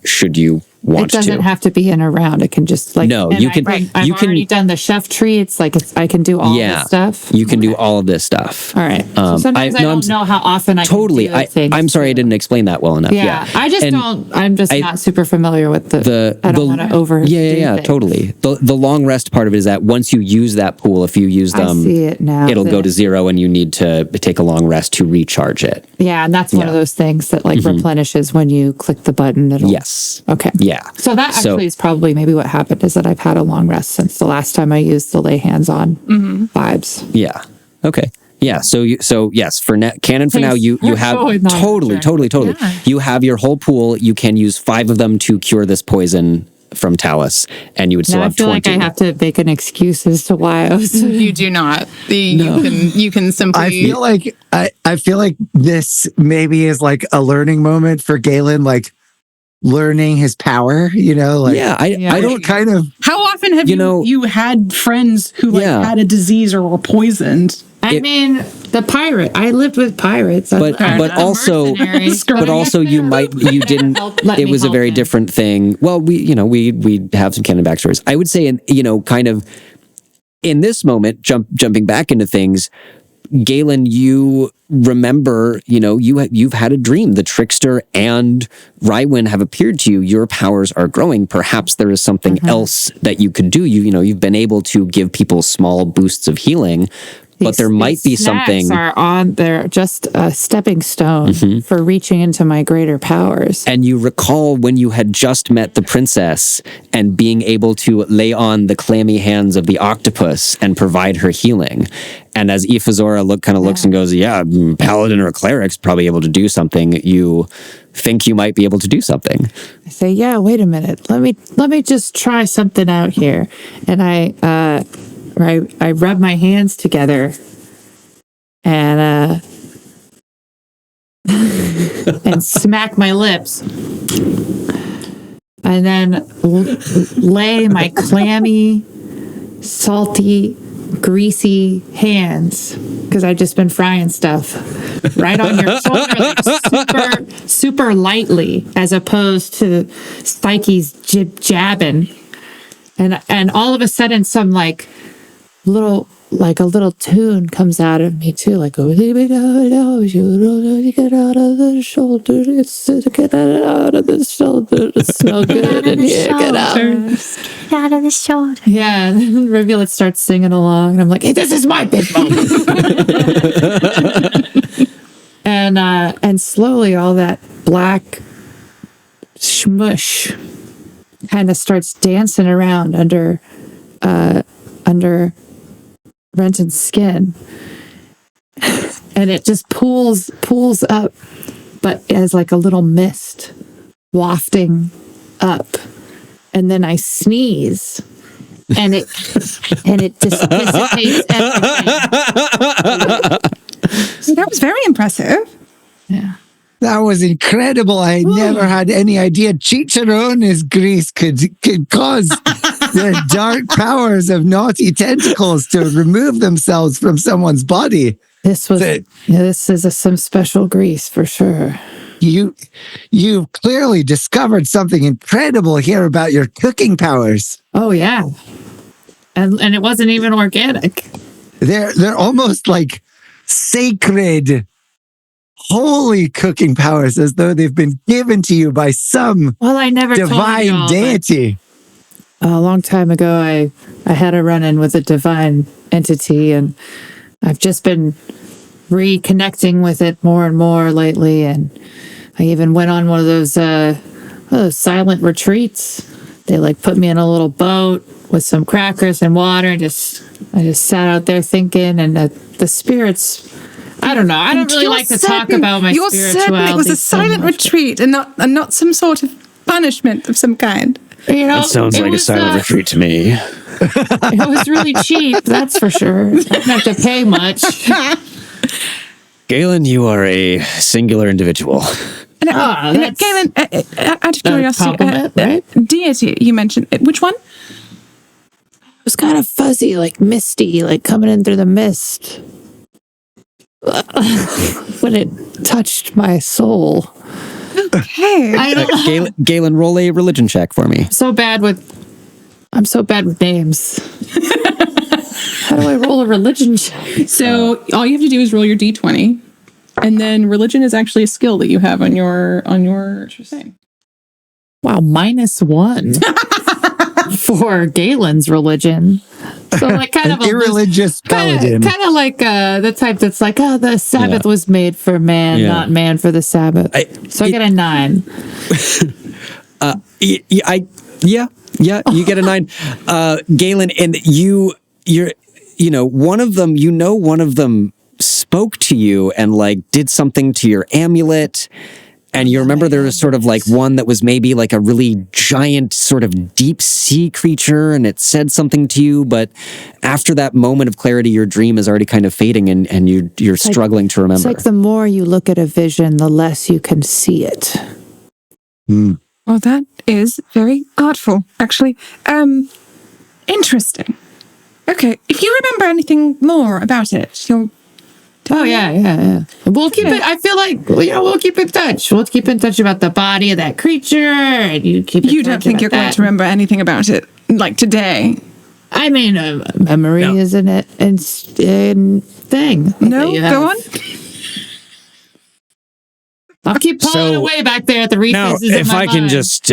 Speaker 1: should you want to.
Speaker 4: It doesn't have to be in a round. It can just
Speaker 1: No, you can.
Speaker 4: I've
Speaker 1: you can
Speaker 4: already done the chef tree. It's I can do all this stuff.
Speaker 1: You can do all of this stuff.
Speaker 4: All right. So sometimes I don't know how often I
Speaker 1: totally.
Speaker 4: can do things.
Speaker 1: I'm sorry I didn't explain that well enough.
Speaker 4: Yeah, I just don't. I'm just not super familiar with the. I don't want to over.
Speaker 1: Yeah, totally. The long rest part of it is that once you use that pool, if you use them,
Speaker 4: I see it now.
Speaker 1: It'll go to 0, and you need to take a long rest to recharge it.
Speaker 4: Yeah, and that's one of those things that replenishes when you click the button.
Speaker 1: Yes.
Speaker 4: Okay.
Speaker 1: Yeah.
Speaker 4: So that actually is probably maybe what happened is that I've had a long rest since the last time I used the lay hands on vibes.
Speaker 1: Yeah. Okay. Yeah. So yes, for canon for now, you have totally.
Speaker 5: Yeah.
Speaker 1: You have your whole pool. You can use 5 of them to cure this poison from Talus, and you would still
Speaker 4: Now I
Speaker 1: have
Speaker 4: feel
Speaker 1: 20.
Speaker 4: like I have to make an excuse as to why I was.
Speaker 5: You do not. You can simply.
Speaker 3: I feel like this maybe is like a learning moment for Gay-Lynn, learning his power,
Speaker 1: I don't
Speaker 3: kind of.
Speaker 6: How often have you had friends who had a disease or were poisoned?
Speaker 4: I mean, the pirate. I lived with pirates.
Speaker 1: but also you didn't. It was a very different thing. Well, we have some canon backstories. I would say, kind of in this moment, jumping back into things. Gay-Lynn, you remember, you've had a dream. The trickster and Rywin have appeared to you. Your powers are growing. Perhaps there is something else that you could do. You've been able to give people small boosts of healing, but there might be something.
Speaker 4: They're just a stepping stone for reaching into my greater powers.
Speaker 1: And you recall when you had just met the princess and being able to lay on the clammy hands of the octopus and provide her healing. And as Ifazora looks and goes, paladin or cleric's probably able to do something. You think you might be able to do something.
Speaker 4: I say, wait a minute. Let me just try something out here. And I rub my hands together and and smack my lips. And then lay my clammy, salty, greasy hands, because I've just been frying stuff, right on your shoulder, super lightly, as opposed to Spikey's jabbing. And all of a sudden, some a little tune comes out of me too, get out of the shoulder, get out of the shoulder, it's so good in here, get out
Speaker 2: of the shoulder.
Speaker 4: Yeah, and then Rivulet starts singing along, and I'm like, hey, this is my big moment. And slowly all that black smush kind of starts dancing around under Renton's skin, and it just pulls up, but as a little mist wafting up, and then I sneeze, and it just dissipates everything.
Speaker 6: That was very impressive.
Speaker 4: Yeah.
Speaker 3: That was incredible. I never had any idea Chicharrones grease could cause the dark powers of naughty tentacles to remove themselves from someone's body.
Speaker 4: This is some special grease for sure.
Speaker 3: You've clearly discovered something incredible here about your cooking powers.
Speaker 4: Oh yeah, and it wasn't even organic.
Speaker 3: They're almost like sacred, holy cooking powers, as though they've been given to you by some
Speaker 4: I never
Speaker 3: divine deity.
Speaker 4: A long time ago, I had a run-in with a divine entity, and I've just been reconnecting with it more and more lately. And I even went on one of those silent retreats. They like put me in a little boat with some crackers and water. I just sat out there thinking, and the spirits. I don't know. I don't really like to talk about my
Speaker 6: You're
Speaker 4: spirituality.
Speaker 6: certain it was a silent retreat and not some sort of punishment of some kind.
Speaker 4: You know,
Speaker 1: That sounds like a silent retreat to me.
Speaker 4: It was really cheap, that's for sure. I didn't have to pay much.
Speaker 1: Gay-Lynn, you are a singular individual.
Speaker 6: And Gay-Lynn, out of curiosity,
Speaker 4: compliment, right?
Speaker 6: deity you mentioned, which one?
Speaker 4: It was kind of fuzzy, like misty, like coming in through the mist. When it touched my soul.
Speaker 6: Okay.
Speaker 4: I don't
Speaker 1: Gay-Lynn, roll a religion check for me.
Speaker 4: I'm so bad with names. How do I roll a religion check?
Speaker 5: So all you have to do is roll your d20, and then religion is actually a skill that you have on your thing.
Speaker 4: Wow, -1 for Gay-Lynn's religion. So like kind of
Speaker 3: An irreligious paladin.
Speaker 4: Kind of like the type that's like, oh, the Sabbath was made for man, not man for the Sabbath. I get a 9.
Speaker 1: You get a 9. Gay-Lynn, and you're one of them spoke to you and like did something to your amulet. And you remember there was sort of like one that was maybe like a really giant sort of deep sea creature, and it said something to you, but after that moment of clarity, your dream is already kind of fading, and you're struggling to remember.
Speaker 4: It's like the more you look at a vision, the less you can see it.
Speaker 6: Well, that is very artful, actually. Interesting. Okay, if you remember anything more about it, you'll...
Speaker 4: Oh, yeah. We'll keep it. I feel like, we'll keep in touch. We'll keep in touch about the body of that creature. And you keep in
Speaker 6: You
Speaker 4: touch
Speaker 6: don't think
Speaker 4: about
Speaker 6: you're going
Speaker 4: that.
Speaker 6: to remember anything about it, like today?
Speaker 4: I mean, memory isn't it and thing.
Speaker 6: No, go on.
Speaker 4: I'll keep pulling away back there at the
Speaker 1: Now,
Speaker 4: recesses of
Speaker 1: if
Speaker 4: my
Speaker 1: I can
Speaker 4: mind.
Speaker 1: just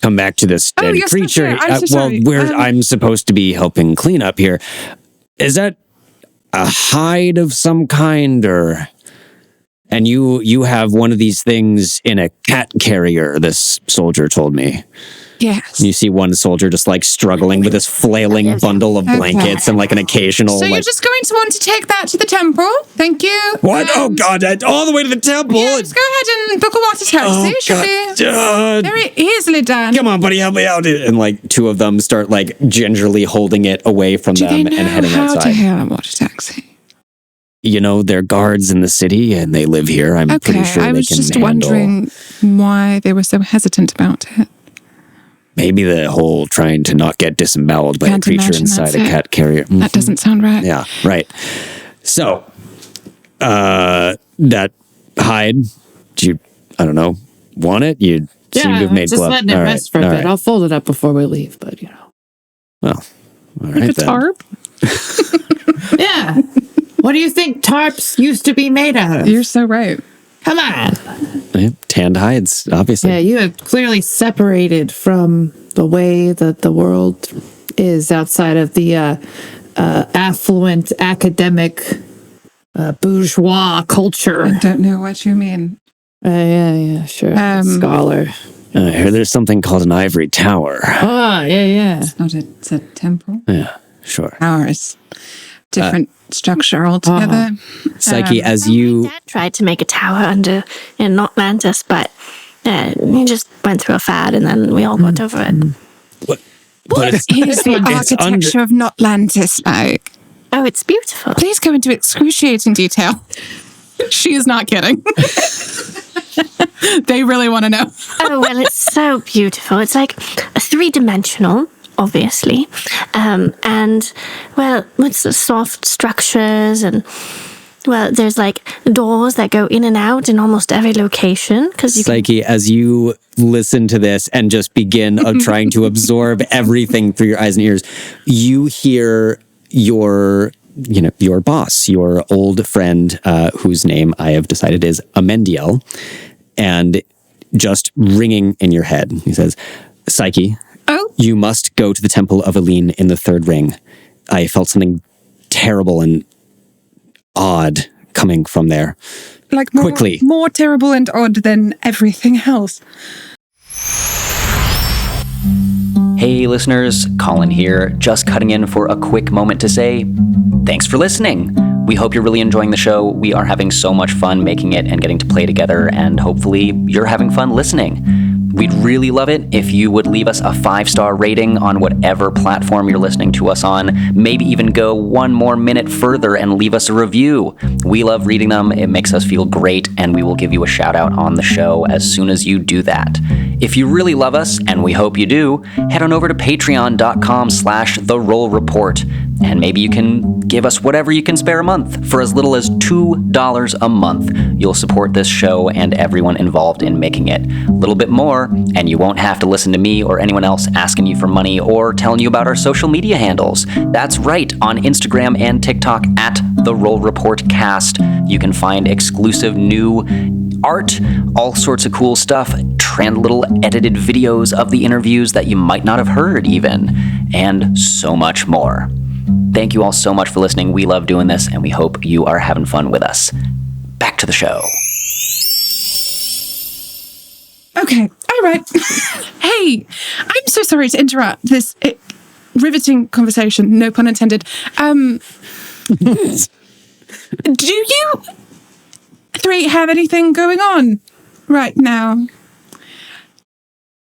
Speaker 1: come back to this dead
Speaker 6: yes,
Speaker 1: creature.
Speaker 6: okay. I'm so sorry.
Speaker 1: I'm supposed to be helping clean up here. Is that a hide of some kind, or? And you have one of these things in a cat carrier, this soldier told me.
Speaker 6: Yes.
Speaker 1: You see one soldier just like struggling with this flailing bundle of blankets and like an occasional.
Speaker 6: So you're just going to want to take that to the temple? Thank you.
Speaker 1: What? Oh God! All the way to the temple.
Speaker 6: Yeah, just go ahead and book a water taxi. Should be very easily done.
Speaker 1: Come on, buddy, help me out! And like two of them start like gingerly holding it away from
Speaker 6: Do
Speaker 1: them
Speaker 6: they know
Speaker 1: and heading
Speaker 6: how
Speaker 1: outside.
Speaker 6: to hail a water taxi?
Speaker 1: They're guards in the city and they live here. I'm pretty sure
Speaker 6: I
Speaker 1: they
Speaker 6: was
Speaker 1: can
Speaker 6: just
Speaker 1: handle.
Speaker 6: wondering why they were so hesitant about it.
Speaker 1: Maybe the whole trying to not get disemboweled by a
Speaker 6: Can't
Speaker 1: creature
Speaker 6: imagine
Speaker 1: inside a
Speaker 6: that's it.
Speaker 1: cat carrier.
Speaker 6: That doesn't sound right.
Speaker 1: Yeah, right. So, that hide, do you, I don't know, want it? You seem to have made
Speaker 4: just
Speaker 1: glove.
Speaker 4: letting it
Speaker 1: All
Speaker 4: rest for a
Speaker 1: all
Speaker 4: bit. I'll fold it up before we leave, but
Speaker 1: Well, all right
Speaker 5: Like a
Speaker 1: then.
Speaker 5: tarp?
Speaker 4: Yeah. What do you think tarps used to be made out of?
Speaker 5: You're so right.
Speaker 4: Come on.
Speaker 1: Yeah, tanned hides, obviously.
Speaker 4: Yeah, you have clearly separated from the way that the world is outside of the affluent academic bourgeois culture.
Speaker 6: I don't know what you mean.
Speaker 4: Yeah, sure. Scholar.
Speaker 1: I heard there's something called an ivory tower.
Speaker 4: Oh, yeah.
Speaker 6: It's a temple.
Speaker 1: Yeah, sure.
Speaker 6: Ours. Different structure altogether.
Speaker 1: Psyche, as
Speaker 2: My
Speaker 1: you...
Speaker 2: dad tried to make a tower in Atlantis, but he just went through a fad, and then we all got over it.
Speaker 1: But it's,
Speaker 6: Is the
Speaker 1: it's
Speaker 6: architecture of Notlantis like?
Speaker 2: Oh, it's beautiful.
Speaker 6: Please go into excruciating detail.
Speaker 5: She is not kidding. They really want to know.
Speaker 2: Oh, well, it's so beautiful. It's like a 3-dimensional, obviously. And, well, with the soft structures and, well, there's like doors that go in and out in almost every location.
Speaker 1: Psyche, as you listen to this and just begin trying to absorb everything through your eyes and ears, you hear your boss, your old friend, whose name I have decided is Amendiel, and just ringing in your head. He says, Psyche,
Speaker 5: Oh,
Speaker 1: You must go to the Temple of Aline in the third ring. I felt something terrible and odd coming from there.
Speaker 6: Like
Speaker 1: Quickly.
Speaker 6: more terrible and odd than everything else.
Speaker 7: Hey listeners, Colin here, just cutting in for a quick moment to say thanks for listening. We hope you're really enjoying the show. We are having so much fun making it and getting to play together, and hopefully you're having fun listening. We'd really love it if you would leave us a 5-star rating on whatever platform you're listening to us on. Maybe even go one more minute further and leave us a review. We love reading them. It makes us feel great, and we will give you a shout out on the show as soon as you do that. If you really love us, and we hope you do, head on over to patreon.com/therollreport, and maybe you can give us whatever you can spare a month. For as little as $2 a month, you'll support this show and everyone involved in making it. A little bit more, and you won't have to listen to me or anyone else asking you for money or telling you about our social media handles. That's right, on Instagram and TikTok at The Roll Report Cast, you can find exclusive new art, all sorts of cool stuff, little edited videos of the interviews that you might not have heard even, and so much more. Thank you all so much for listening. We love doing this, and we hope you are having fun with us. Back to the show.
Speaker 6: Okay, all right. Hey, I'm so sorry to interrupt this riveting conversation, no pun intended. Do you three have anything going on right now?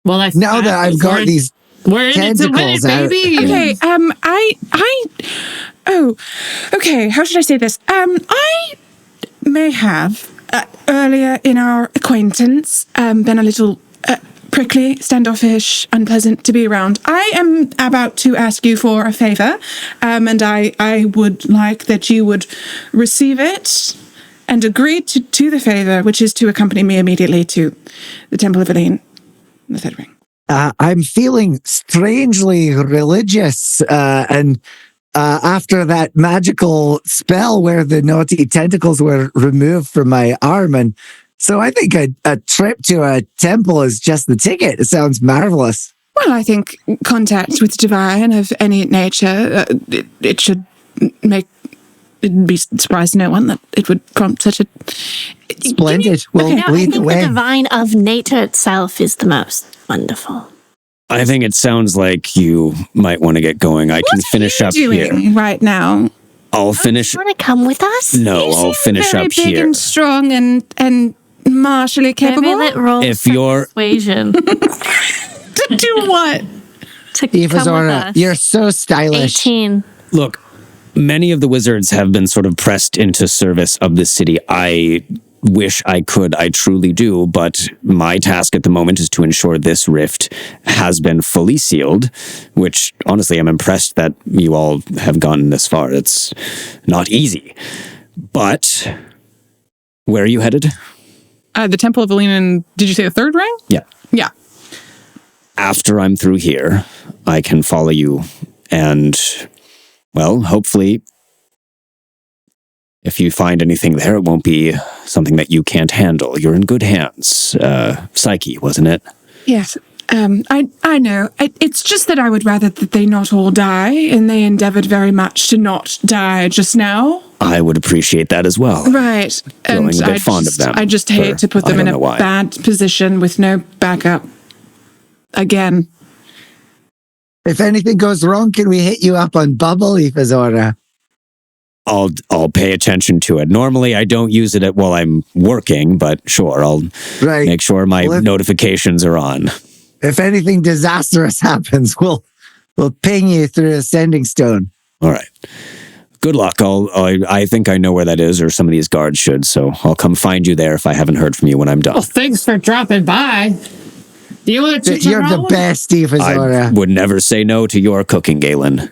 Speaker 4: Well,
Speaker 3: Now that I've got these
Speaker 4: we're in it to win it,
Speaker 3: tentacles out.
Speaker 4: baby.
Speaker 6: Okay, okay, how should I say this? I may have, earlier in our acquaintance, been a little prickly, standoffish, unpleasant to be around. I am about to ask you for a favor, and I would like that you would receive it and agree to the favor, which is to accompany me immediately to the Temple of Aline in the third ring.
Speaker 3: I'm feeling strangely religious, and after that magical spell where the naughty tentacles were removed from my arm, and so I think a trip to a temple is just the ticket. It sounds marvelous.
Speaker 6: Well, I think contact with divine of any nature, it should make. It'd be surprised to no one that it would prompt such a...
Speaker 3: Splendid. We'll
Speaker 2: No, I
Speaker 3: lead the
Speaker 2: think the
Speaker 3: way.
Speaker 2: divine of nature itself is the most wonderful.
Speaker 1: I think it sounds like you might want to get going. I can finish up here.
Speaker 6: doing right now?
Speaker 1: I'll finish.
Speaker 2: You want to come with us?
Speaker 1: No, I'll finish
Speaker 6: Very
Speaker 1: up
Speaker 6: big
Speaker 1: here.
Speaker 6: and strong and martially capable.
Speaker 2: Maybe let roll
Speaker 1: If
Speaker 2: some
Speaker 1: you're-
Speaker 2: persuasion
Speaker 6: To do what?
Speaker 2: to come with
Speaker 3: Evazora,
Speaker 2: us.
Speaker 3: you're so stylish.
Speaker 2: 18.
Speaker 1: Look, many of the wizards have been sort of pressed into service of this city. I wish I could, I truly do, but my task at the moment is to ensure this rift has been fully sealed, which honestly I'm impressed that you all have gotten this far. It's not easy. But where are you headed?
Speaker 5: the Temple of Aline, did you say the third ring?
Speaker 1: Yeah.
Speaker 5: Yeah.
Speaker 1: After I'm through here, I can follow you and, well, hopefully if you find anything there, it won't be something that you can't handle. You're in good hands. Psyche, wasn't it?
Speaker 6: Yes. I know. It's just that I would rather that they not all die, and they endeavored very much to not die just now.
Speaker 1: I would appreciate that as well.
Speaker 6: Right.
Speaker 1: Growing a bit fond of them
Speaker 6: I just hate to put
Speaker 1: I
Speaker 6: them in
Speaker 1: don't
Speaker 6: a
Speaker 1: know why.
Speaker 6: bad position with no backup. Again.
Speaker 3: If anything goes wrong, can we hit you up on Bubble, Evazora?
Speaker 1: I'll pay attention to it. Normally, I don't use it while I'm working, but sure, I'll
Speaker 3: Right.
Speaker 1: make sure my
Speaker 3: Well, if-
Speaker 1: notifications are on.
Speaker 3: If anything disastrous happens, we'll ping you through a sending stone.
Speaker 1: All right. Good luck. I think I know where that is, or some of these guards should, so I'll come find you there if I haven't heard from you when I'm done.
Speaker 4: Well, thanks for dropping by. Do you want a
Speaker 3: You're the
Speaker 4: chicharrone?
Speaker 3: best,
Speaker 1: I
Speaker 3: Evazora.
Speaker 1: would never say no to your cooking, Gay-Lynn.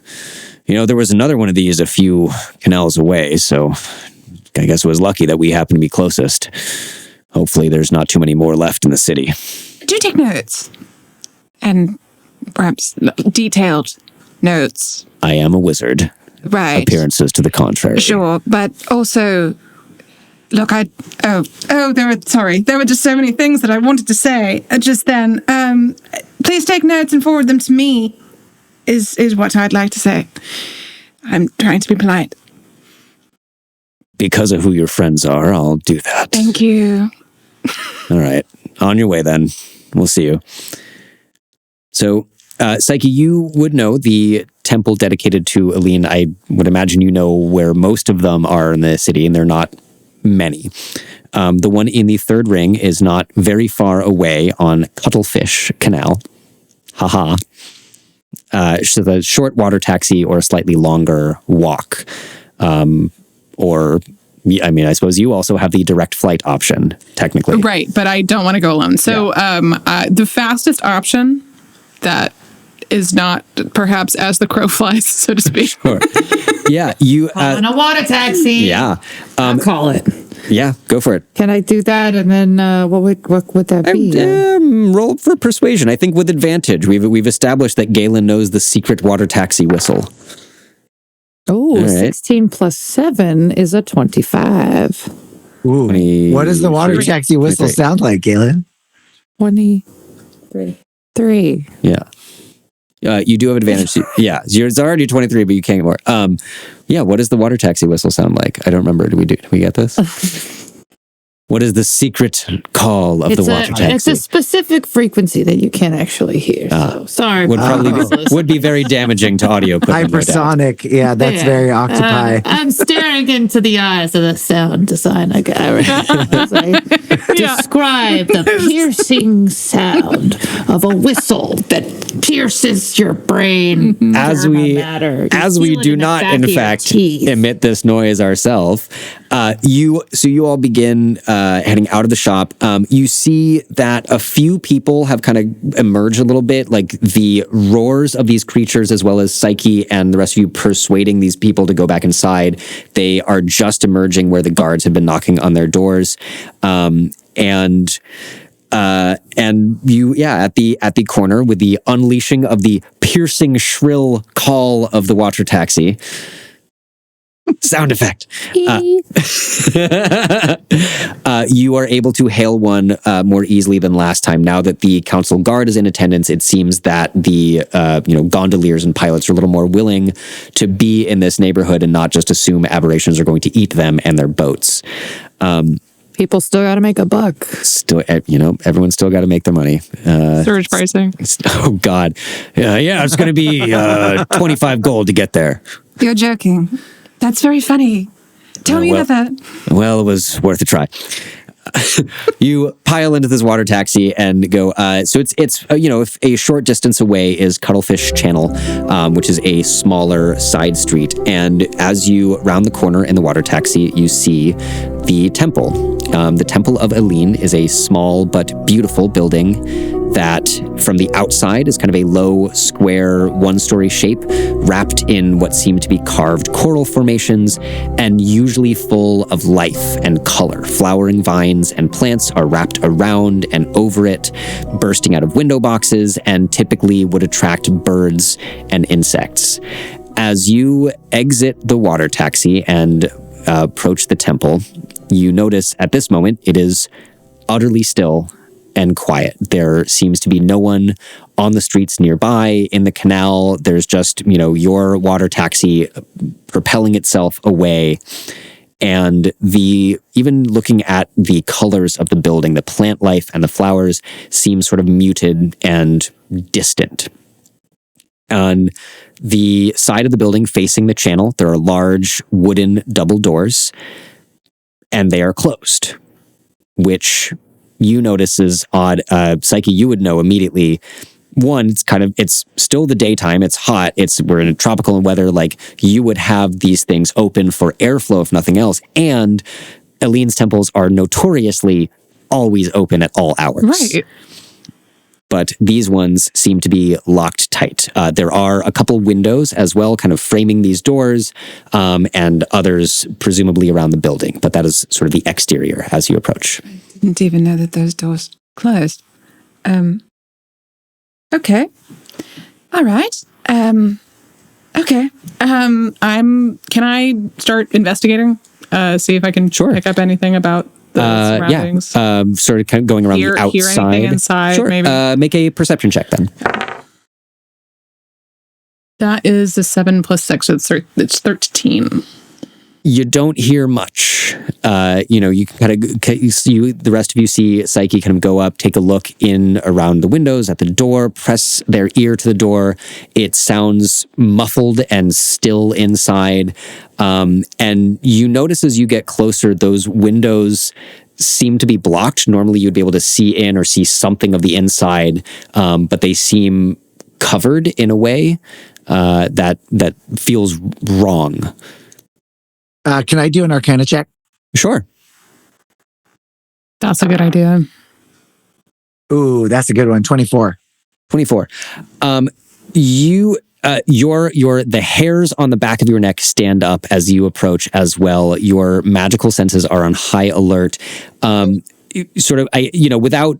Speaker 1: You know, there was another one of these a few canals away, so I guess it was lucky that we happened to be closest. Hopefully there's not too many more left in the city.
Speaker 6: Do take notes. And perhaps detailed notes.
Speaker 1: I am a wizard.
Speaker 6: Right.
Speaker 1: Appearances to the contrary.
Speaker 6: Sure, but also, look, there were just so many things that I wanted to say just then. please take notes and forward them to me, is what I'd like to say. I'm trying to be polite.
Speaker 1: Because of who your friends are, I'll do that.
Speaker 6: Thank you.
Speaker 1: All right. On your way then. We'll see you. So, Psyche, you would know the temple dedicated to Eileen. I would imagine you know where most of them are in the city, and they're not many. The one in the third ring is not very far away on Cuttlefish Canal. Haha. So the short water taxi or a slightly longer walk. Or, I mean, I suppose you also have the direct flight option, technically.
Speaker 5: Right, but I don't want to go alone. So the fastest option that is not perhaps as the crow flies, so to speak.
Speaker 1: Sure. Yeah, you...
Speaker 4: On a water taxi.
Speaker 1: Yeah.
Speaker 4: I'll call it.
Speaker 1: Yeah, go for it.
Speaker 4: Can I do that? And then what would that be?
Speaker 1: Roll for persuasion. I think with advantage. We've established that Gay-Lynn knows the secret water taxi whistle.
Speaker 4: Oh,
Speaker 1: right.
Speaker 4: 16 plus 7 is a 25.
Speaker 3: Ooh. What does the water taxi whistle sound like, Gay-Lynn?
Speaker 4: 23.
Speaker 1: Yeah. You do have advantage. Yeah, it's already 23, but you can't get more. Yeah, what does the water taxi whistle sound like? I don't remember. Did we get this? What is the secret call of the water taxi?
Speaker 4: It's a specific frequency that you can't actually hear. So sorry.
Speaker 1: Would be very damaging to audio equipment.
Speaker 3: Hypersonic. Yeah, that's very Octopi.
Speaker 4: I'm staring into the eyes of the sound designer guy as I describe the piercing sound of a whistle that pierces your brain.
Speaker 1: As we do not, in fact, emit this noise ourselves. You all begin heading out of the shop. You see that a few people have kind of emerged a little bit, like the roars of these creatures, as well as Psyche and the rest of you persuading these people to go back inside. They are just emerging where the guards have been knocking on their doors, and you, at the corner with the unleashing of the piercing, shrill call of the water taxi. Sound effect. You are able to hail one more easily than last time. Now that the council guard is in attendance, it seems that the gondoliers and pilots are a little more willing to be in this neighborhood and not just assume aberrations are going to eat them and their boats.
Speaker 4: People still got to make a buck.
Speaker 1: Still, everyone's still got to make their money.
Speaker 5: Surge pricing.
Speaker 1: Oh God, it's going to be 25 gold to get there.
Speaker 6: You're joking. That's very funny. Tell me about that.
Speaker 1: Well, it was worth a try. You pile into this water taxi and go. So it's a short distance away is Cuttlefish Channel, which is a smaller side street. And as you round the corner in the water taxi, you see the temple. The Temple of Eileen is a small but beautiful building that from the outside is kind of a low, square, one-story shape wrapped in what seem to be carved coral formations and usually full of life and color. Flowering vines and plants are wrapped around and over it, bursting out of window boxes, and typically would attract birds and insects. As you exit the water taxi and approach the temple, you notice at this moment it is utterly still and quiet. There seems to be no one on the streets nearby. In the canal, there's just, your water taxi propelling itself away. And even looking at the colors of the building, the plant life and the flowers seem sort of muted and distant. On the side of the building facing the channel, there are large wooden double doors, and they are closed, which you notice is odd. Psyche, you would know immediately. One, it's still the daytime. It's hot. We're in a tropical weather. Like, you would have these things open for airflow, if nothing else. And Eileen's temples are notoriously always open at all hours.
Speaker 5: Right.
Speaker 1: But these ones seem to be locked tight. There are a couple windows as well, kind of framing these doors, and others presumably around the building. But that is sort of the exterior as you approach.
Speaker 6: I didn't even know that those doors closed. Okay. All right.
Speaker 5: Okay. Can I start investigating? See if I can pick up anything about surroundings.
Speaker 1: Sort of going around the outside.
Speaker 5: Hear anything inside,
Speaker 1: Sure.
Speaker 5: maybe?
Speaker 1: Make a perception check then.
Speaker 5: That is a 7 plus 6. It's 13.
Speaker 1: You don't hear much. You can kind of see the rest of you see Psyche kind of go up, take a look in around the windows at the door, press their ear to the door. It sounds muffled and still inside. And you notice as you get closer, those windows seem to be blocked. Normally you'd be able to see in or see something of the inside, but they seem covered in a way that feels wrong.
Speaker 3: Can I do an Arcana check?
Speaker 1: Sure.
Speaker 5: That's a good idea.
Speaker 3: Ooh, that's a good one. 24.
Speaker 1: 24. The hairs on the back of your neck stand up as you approach as well. Your magical senses are on high alert. Without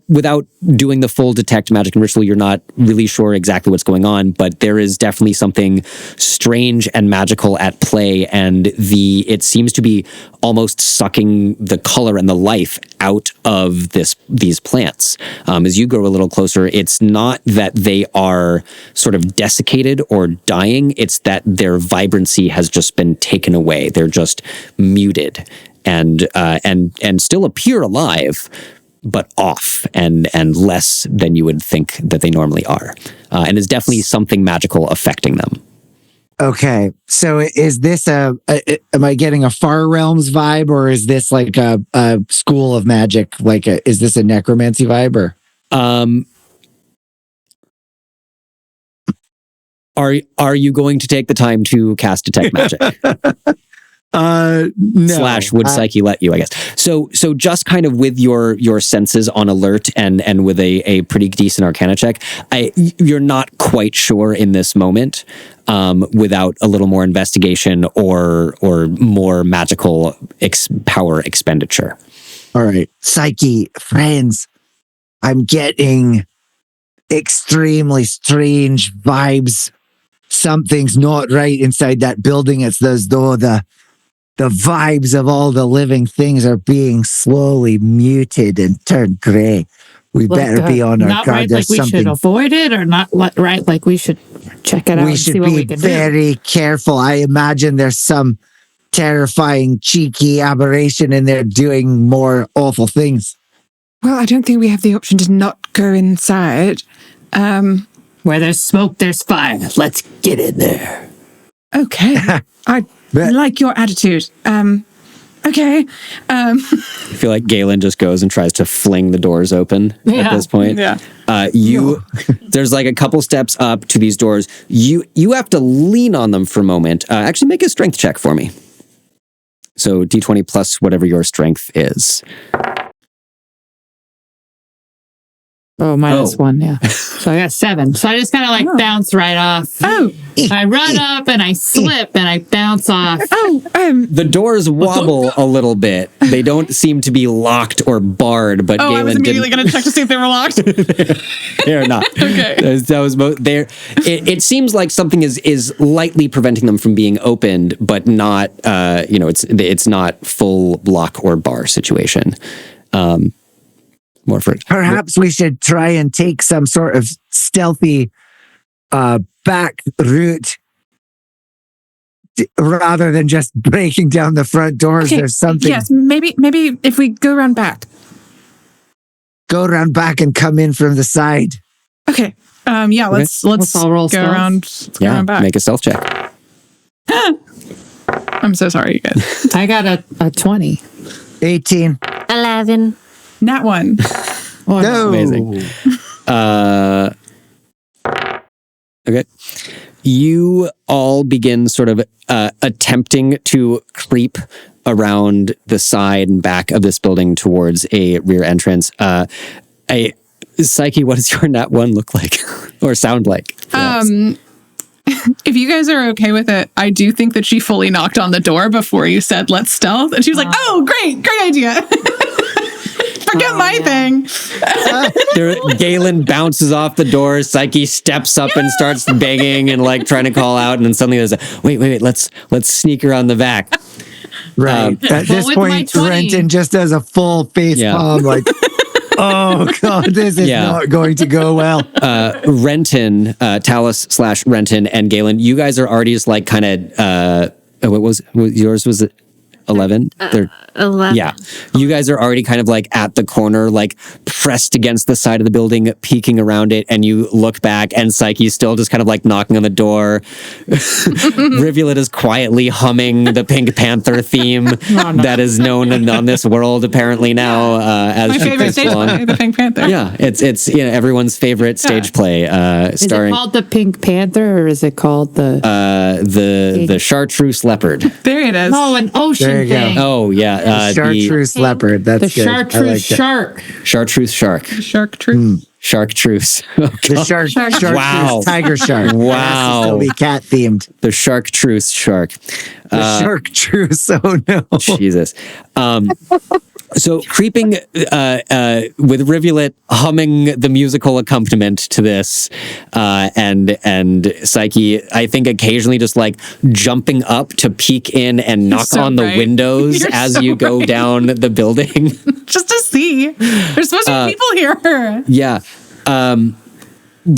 Speaker 1: doing the full detect magic and ritual, you're not really sure exactly what's going on, but there is definitely something strange and magical at play, and it seems to be almost sucking the color and the life out of these plants. As you go a little closer, it's not that they are sort of desiccated or dying, it's that their vibrancy has just been taken away. They're just muted. And still appear alive, but off and less than you would think that they normally are. And is definitely something magical affecting them.
Speaker 3: Okay, so is this am I getting a Far Realms vibe, or is this like a School of Magic? Is this a necromancy vibe, or?
Speaker 1: Are you going to take the time to cast detect magic?
Speaker 3: No.
Speaker 1: / would Psyche let you, I guess. So just kind of with your senses on alert and with a pretty decent Arcana check, you're not quite sure in this moment, without a little more investigation or more magical power expenditure.
Speaker 3: All right, Psyche, friends, I'm getting extremely strange vibes. Something's not right inside that building. It's as though the vibes of all the living things are being slowly muted and turned gray. We better be on our
Speaker 4: not
Speaker 3: guard.
Speaker 4: right,
Speaker 3: There's
Speaker 4: like we
Speaker 3: something.
Speaker 4: should avoid it, or not right, like we should check it out
Speaker 3: We
Speaker 4: and
Speaker 3: should
Speaker 4: see what we
Speaker 3: be
Speaker 4: can do.
Speaker 3: very careful. I imagine there's some terrifying, cheeky aberration in there doing more awful things.
Speaker 6: Well, I don't think we have the option to not go inside.
Speaker 4: Where there's smoke, there's fire. Let's get in there.
Speaker 6: Okay. I like your attitude. Okay.
Speaker 1: I feel like Gay-Lynn just goes and tries to fling the doors open at this point.
Speaker 5: Yeah.
Speaker 1: There's like a couple steps up to these doors. You have to lean on them for a moment. Actually, make a strength check for me. So D20 plus whatever your strength is.
Speaker 4: Oh, -1, yeah. So I got 7. So I just kind of like bounce right off.
Speaker 6: Oh.
Speaker 4: I run up and I slip and I bounce off.
Speaker 1: The doors wobble a little bit. They don't seem to be locked or barred, but
Speaker 5: I was
Speaker 1: Gay-Lynn
Speaker 5: immediately going to check to see if they were locked.
Speaker 1: They're not.
Speaker 5: Okay.
Speaker 1: That was there. It seems like something is lightly preventing them from being opened, but not. It's not full lock or bar situation.
Speaker 3: Perhaps we should try and take some sort of stealthy back route rather than just breaking down the front doors.
Speaker 6: Okay.
Speaker 3: There's something.
Speaker 6: Yes, maybe if we go around back.
Speaker 3: Go around back and come in from the side.
Speaker 6: Okay. Let's
Speaker 4: all roll
Speaker 6: go
Speaker 4: stealth.
Speaker 6: around. Go around back.
Speaker 1: Make a stealth check.
Speaker 5: I'm so sorry, you guys.
Speaker 4: I got a 20.
Speaker 3: 18.
Speaker 2: 11.
Speaker 6: Nat 1.
Speaker 4: Oh,
Speaker 3: No.
Speaker 1: Amazing. Okay. You all begin sort of attempting to creep around the side and back of this building towards a rear entrance. Psyche, what does your Nat 1 look like or sound like?
Speaker 5: If you guys are okay with it, I do think that she fully knocked on the door before you said let's stealth. And she was like, oh, great idea. Forget my thing.
Speaker 1: Gay-Lynn bounces off the door. Psyche steps up and starts banging and like trying to call out. And then suddenly there's wait, let's sneak around the back.
Speaker 3: Right. At this
Speaker 4: with my
Speaker 3: point,
Speaker 4: 20
Speaker 3: Renton just does a full face palm, like, oh God, this is not going to go well.
Speaker 1: Renton, Talus / Renton and Gay-Lynn, you guys are already just like kind of, what was yours? Was it 11?
Speaker 2: 11.
Speaker 1: Yeah. You guys are already kind of like at the corner, like pressed against the side of the building, peeking around it, and you look back and Psyche's still just kind of like knocking on the door. Rivulet is quietly humming the Pink Panther theme that is known on this world apparently now as
Speaker 5: My
Speaker 1: she
Speaker 5: favorite
Speaker 1: plays
Speaker 5: stage
Speaker 1: along.
Speaker 5: play, the Pink Panther.
Speaker 1: Yeah, it's everyone's favorite stage play.
Speaker 4: Is it
Speaker 1: Starring
Speaker 4: called the Pink Panther or is it called
Speaker 1: the Chartreuse Leopard.
Speaker 5: There it is.
Speaker 4: Oh, an ocean
Speaker 3: There you go.
Speaker 4: thing.
Speaker 1: Oh yeah,
Speaker 3: Chartreuse leopard. That's
Speaker 4: The
Speaker 3: good. I
Speaker 4: chartreuse
Speaker 3: like that.
Speaker 4: shark.
Speaker 1: Chartreuse shark.
Speaker 5: Shark truth.
Speaker 1: Chartreuse. Oh,
Speaker 3: The
Speaker 1: God.
Speaker 3: chartreuse
Speaker 1: Wow.
Speaker 3: tiger shark.
Speaker 1: Wow.
Speaker 3: It has to still be cat themed.
Speaker 1: The Chartreuse shark.
Speaker 3: The chartreuse. Oh no.
Speaker 1: Jesus. So creeping with Rivulet humming the musical accompaniment to this, and Psyche, I think occasionally just like jumping up to peek in and knock
Speaker 5: so
Speaker 1: on the
Speaker 5: right.
Speaker 1: windows
Speaker 5: You're
Speaker 1: as
Speaker 5: so
Speaker 1: you go
Speaker 5: right.
Speaker 1: down the building.
Speaker 5: Just to see. There's supposed to be people here.
Speaker 1: Yeah.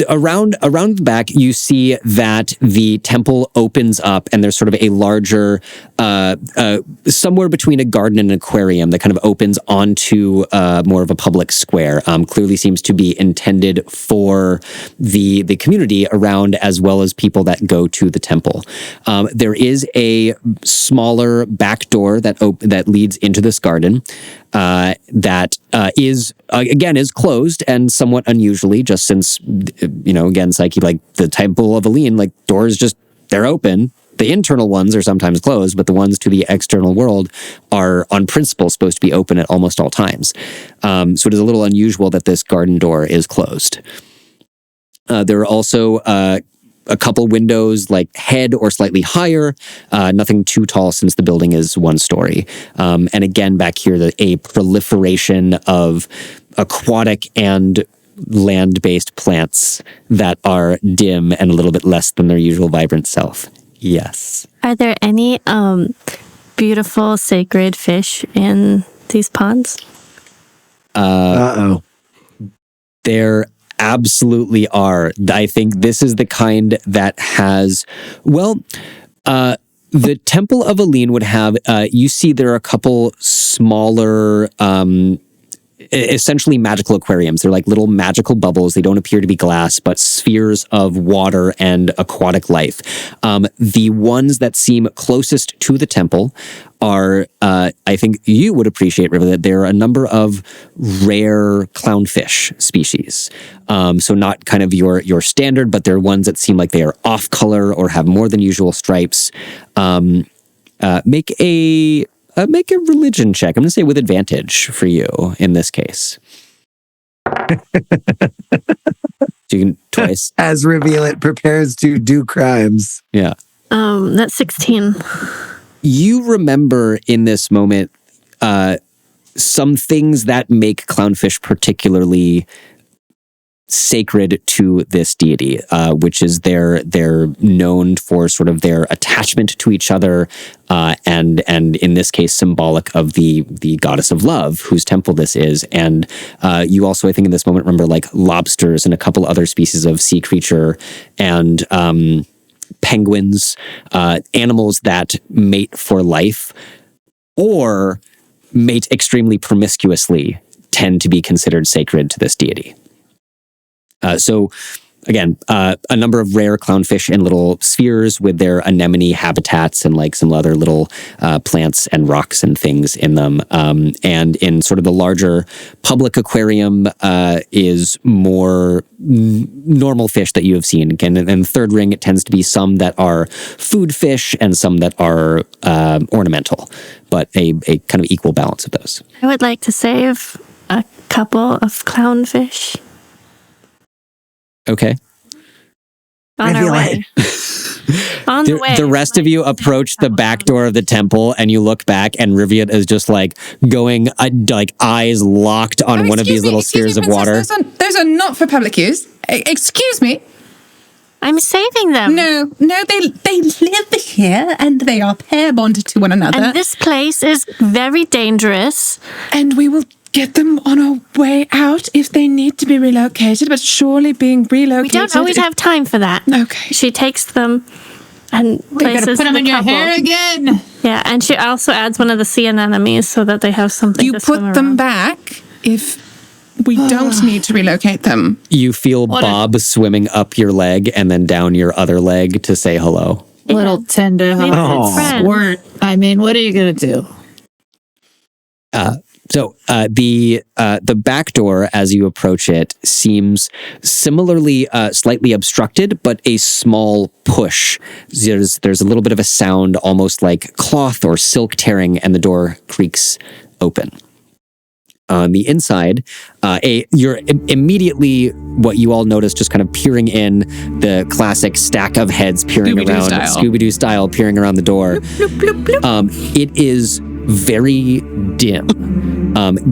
Speaker 1: Around the back, you see that the temple opens up, and there's sort of a larger, somewhere between a garden and an aquarium that kind of opens onto more of a public square. Clearly seems to be intended for the community around, as well as people that go to the temple. There is a smaller back door that leads into this garden. That is closed and somewhat unusually, just since, again, Psyche, like the Temple of Aline, like doors they're open. The internal ones are sometimes closed, but the ones to the external world are on principle supposed to be open at almost all times. So it is a little unusual that this garden door is closed. There are also a couple windows like head or slightly higher, nothing too tall since the building is one story. And again, back here, a proliferation of aquatic and land-based plants that are dim and a little bit less than their usual vibrant self. Yes.
Speaker 2: Are there any beautiful sacred fish in these ponds?
Speaker 3: Uh-oh.
Speaker 1: There absolutely are. I think this is the kind that has, the Temple of Aline would have, you see there are a couple smaller, essentially magical aquariums. They're like little magical bubbles. They don't appear to be glass, but spheres of water and aquatic life. The ones that seem closest to the temple are, I think you would appreciate, River, that there are a number of rare clownfish species. So not kind of your standard, but they're ones that seem like they are off color or have more than usual stripes. Make a religion check. I'm going to say with advantage for you in this case. So you can twice.
Speaker 3: As Rivulet prepares to do crimes.
Speaker 1: Yeah.
Speaker 2: That's 16.
Speaker 1: You remember in this moment some things that make clownfish particularly sacred to this deity, which is they're known for sort of their attachment to each other, and in this case symbolic of the goddess of love, whose temple this is. And you also, I think, in this moment remember like lobsters and a couple other species of sea creature and penguins, animals that mate for life or mate extremely promiscuously tend to be considered sacred to this deity. So again, a number of rare clownfish in little spheres with their anemone habitats and like some other little plants and rocks and things in them. And in sort of the larger public aquarium is more normal fish that you have seen. Again, in the third ring, it tends to be some that are food fish and some that are ornamental, but a kind of equal balance of those.
Speaker 2: I would like to save a couple of clownfish.
Speaker 1: Okay.
Speaker 2: On our way. On the way.
Speaker 1: The rest of you approach the back door of the temple and you look back and Riviat is just like going, like eyes locked on one of these little spheres of water.
Speaker 6: Those are not for public use. Excuse me.
Speaker 2: I'm saving them.
Speaker 6: No, they live here and they are pair bonded to one another.
Speaker 2: And this place is very dangerous.
Speaker 6: And we will get them on our way out if they need to be relocated, but surely being relocated...
Speaker 2: We don't always have time for that.
Speaker 6: Okay.
Speaker 2: She takes them and places
Speaker 4: gotta put them
Speaker 2: the
Speaker 4: in your
Speaker 2: couple.
Speaker 4: hair again.
Speaker 2: Yeah, and she also adds one of the sea anemones so that they have something
Speaker 6: You
Speaker 2: to swim
Speaker 6: put them
Speaker 2: around.
Speaker 6: back if we don't need to relocate them.
Speaker 1: You feel Bob swimming up your leg and then down your other leg to say hello.
Speaker 4: Little tender
Speaker 2: Oh. friends.
Speaker 4: squirt. I mean, what are you gonna do?
Speaker 1: So the back door, as you approach it, seems similarly slightly obstructed, but a small push. There's a little bit of a sound, almost like cloth or silk tearing, and the door creaks open. On the inside, you're immediately what you all notice, just kind of peering in, the classic stack of heads peering
Speaker 5: Scooby-Doo
Speaker 1: around,
Speaker 5: style.
Speaker 1: Scooby-Doo style, peering around the door. It is very dim.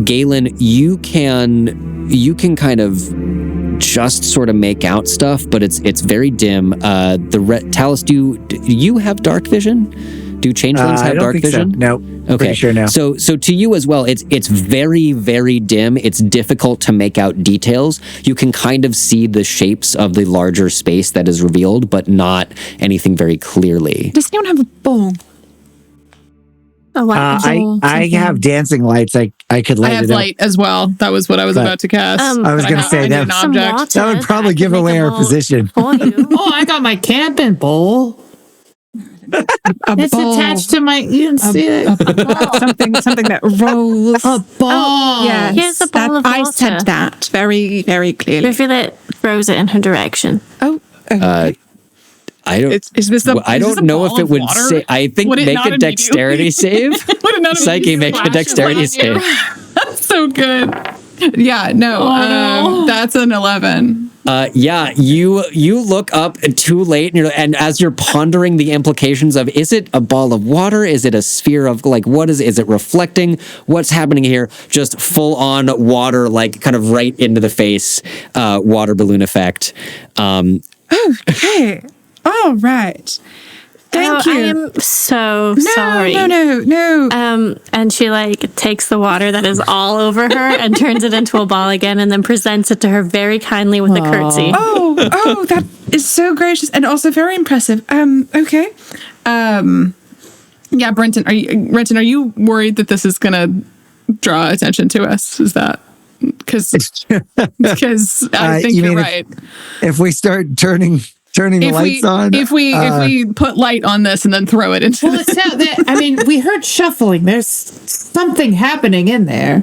Speaker 1: Gay-Lynn, you can kind of just sort of make out stuff, but it's very dim. Talus, do you have dark vision? Do changelings
Speaker 3: I
Speaker 1: have
Speaker 3: don't
Speaker 1: dark
Speaker 3: think
Speaker 1: vision?
Speaker 3: So. No.
Speaker 1: Okay.
Speaker 3: Pretty sure no.
Speaker 1: So to you as well, it's very, very dim. It's difficult to make out details. You can kind of see the shapes of the larger space that is revealed, but not anything very clearly.
Speaker 6: Does anyone have a ball?
Speaker 2: A white ball,
Speaker 3: I
Speaker 2: something.
Speaker 3: have dancing lights. I could light
Speaker 5: I have
Speaker 3: it up.
Speaker 5: light as well. That was what I was
Speaker 3: But-
Speaker 5: about to cast.
Speaker 3: I was
Speaker 5: But
Speaker 3: gonna
Speaker 5: have-
Speaker 3: say
Speaker 5: I need
Speaker 3: that-
Speaker 5: an
Speaker 2: Some
Speaker 5: object.
Speaker 2: water.
Speaker 3: That would probably
Speaker 2: I
Speaker 3: give
Speaker 2: could make
Speaker 3: away
Speaker 2: a
Speaker 3: our
Speaker 2: bowl
Speaker 3: position.
Speaker 2: For you.
Speaker 4: Oh, I got my camping bowl. It's attached to my. You can see it.
Speaker 6: something that rolls.
Speaker 4: A ball.
Speaker 6: Yes,
Speaker 2: Here's a bowl of
Speaker 6: I
Speaker 2: water.
Speaker 6: said that very, very clearly.
Speaker 2: Refill throws it in her direction.
Speaker 6: Oh,
Speaker 1: I don't.
Speaker 5: Is this a?
Speaker 1: Well, I
Speaker 5: is this
Speaker 1: don't
Speaker 5: a
Speaker 1: know
Speaker 5: ball
Speaker 1: if it
Speaker 5: of
Speaker 1: would
Speaker 5: water?
Speaker 1: say. I think
Speaker 5: Would it
Speaker 1: make
Speaker 5: not
Speaker 1: a dexterity save.
Speaker 5: Would it not
Speaker 1: Psyche, make a dexterity
Speaker 5: splash
Speaker 1: save.
Speaker 5: That's so good. Yeah, no, that's an 11.
Speaker 1: Yeah, you look up too late, and as you're pondering the implications of, is it a ball of water? Is it a sphere of, like, what is it reflecting? What's happening here? Just full on water, like kind of right into the face, water balloon effect.
Speaker 6: okay. All right. Thank you.
Speaker 2: I am so sorry.
Speaker 6: No.
Speaker 2: And she takes the water that is all over her and turns it into a ball again, and then presents it to her very kindly with a curtsy.
Speaker 6: Oh, that is so gracious and also very impressive. Okay.
Speaker 5: Yeah, Brenton, are you worried that this is gonna draw attention to us? Is that because I think
Speaker 3: you
Speaker 5: you're
Speaker 3: mean
Speaker 5: right.
Speaker 3: If we start turning the lights on,
Speaker 5: if we put light on this and then throw it into
Speaker 4: Well, I mean, we heard shuffling. There's something happening in there.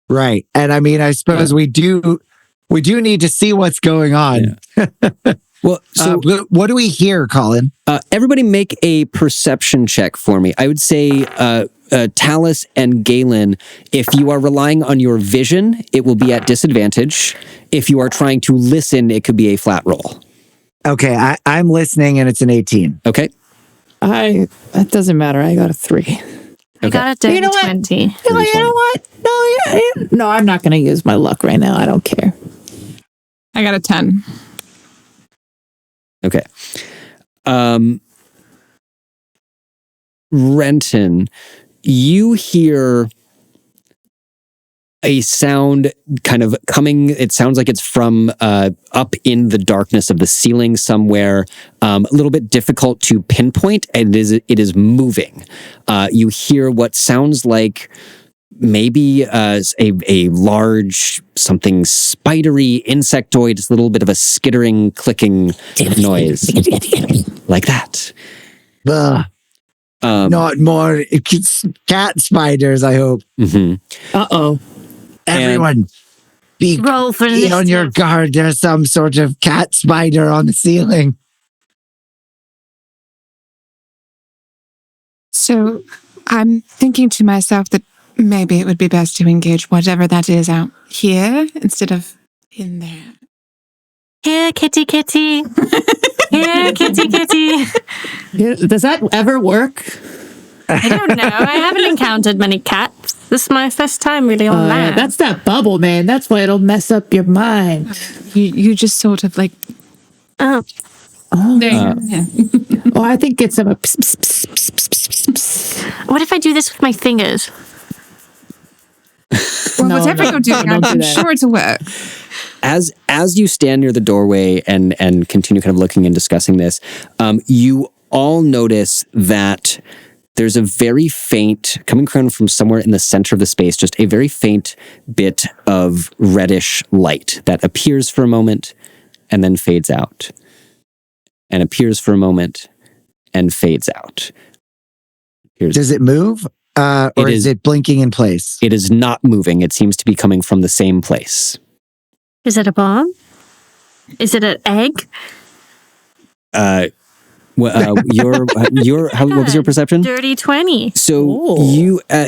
Speaker 3: right? And I mean, I suppose we do need to see what's going on.
Speaker 1: Well, so
Speaker 3: What do we hear, Colin?
Speaker 1: everybody make a perception check for me. I would say Talus and Gay-Lynn, if you are relying on your vision, it will be at disadvantage. If you are trying to listen, it could be a flat roll.
Speaker 3: Okay, I'm listening, and it's an 18.
Speaker 1: Okay.
Speaker 4: That doesn't matter. I got a 3.
Speaker 2: I got a dirty
Speaker 4: You know what?
Speaker 2: 20.
Speaker 4: You know what? No, I'm not going to use my luck right now. I don't care.
Speaker 5: I got a 10.
Speaker 1: Okay. Renton, you hear a sound kind of coming. It sounds like it's from up in the darkness of the ceiling somewhere. A little bit difficult to pinpoint, and it is moving. You hear what sounds like maybe a large something spidery insectoid, just a little bit of a skittering, clicking noise like that.
Speaker 3: Ugh. Not more cat spiders, I hope.
Speaker 1: Mhm.
Speaker 4: Uh-oh.
Speaker 3: Everyone, be
Speaker 2: Roll for
Speaker 3: on your
Speaker 2: initiative.
Speaker 3: guard. There's some sort of cat spider on the ceiling.
Speaker 6: So I'm thinking to myself that maybe it would be best to engage whatever that is out here instead of in there.
Speaker 2: Here, kitty, kitty. Here, kitty, kitty.
Speaker 4: Does that ever work?
Speaker 2: I don't know. I haven't encountered many cats. This is my first time really on land.
Speaker 4: That's that bubble, man. That's why it'll mess up your mind.
Speaker 6: You just sort of
Speaker 2: Oh,
Speaker 5: There you go. Yeah.
Speaker 4: Oh, I think it's a.
Speaker 2: what if I do this with my fingers?
Speaker 6: Well,
Speaker 4: No,
Speaker 6: whatever
Speaker 4: no,
Speaker 6: you're doing,
Speaker 4: don't do
Speaker 6: I'm
Speaker 4: that.
Speaker 6: sure it'll work.
Speaker 1: As you stand near the doorway and continue kind of looking and discussing this, you all notice that there's a very faint, coming from somewhere in the center of the space, just a very faint bit of reddish light that appears for a moment and then fades out. And appears for a moment and fades out.
Speaker 3: Does it move? Or is it blinking in place?
Speaker 1: It is not moving. It seems to be coming from the same place.
Speaker 2: Is it a bomb? Is it an egg?
Speaker 1: What was your perception?
Speaker 2: Dirty 20.
Speaker 1: So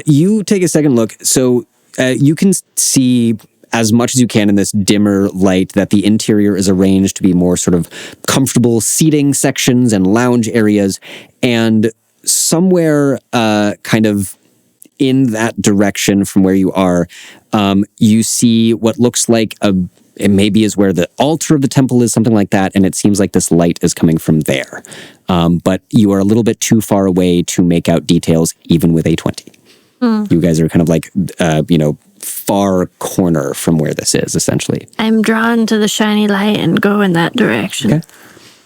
Speaker 1: you take a second look. So you can see as much as you can in this dimmer light that the interior is arranged to be more sort of comfortable seating sections and lounge areas. And somewhere kind of in that direction from where you are, you see what looks like it maybe is where the altar of the temple is, something like that. And it seems like this light is coming from there. But you are a little bit too far away to make out details, even with a 20. You guys are kind of like, far corner from where this is, essentially.
Speaker 2: I'm drawn to the shiny light and go in that direction.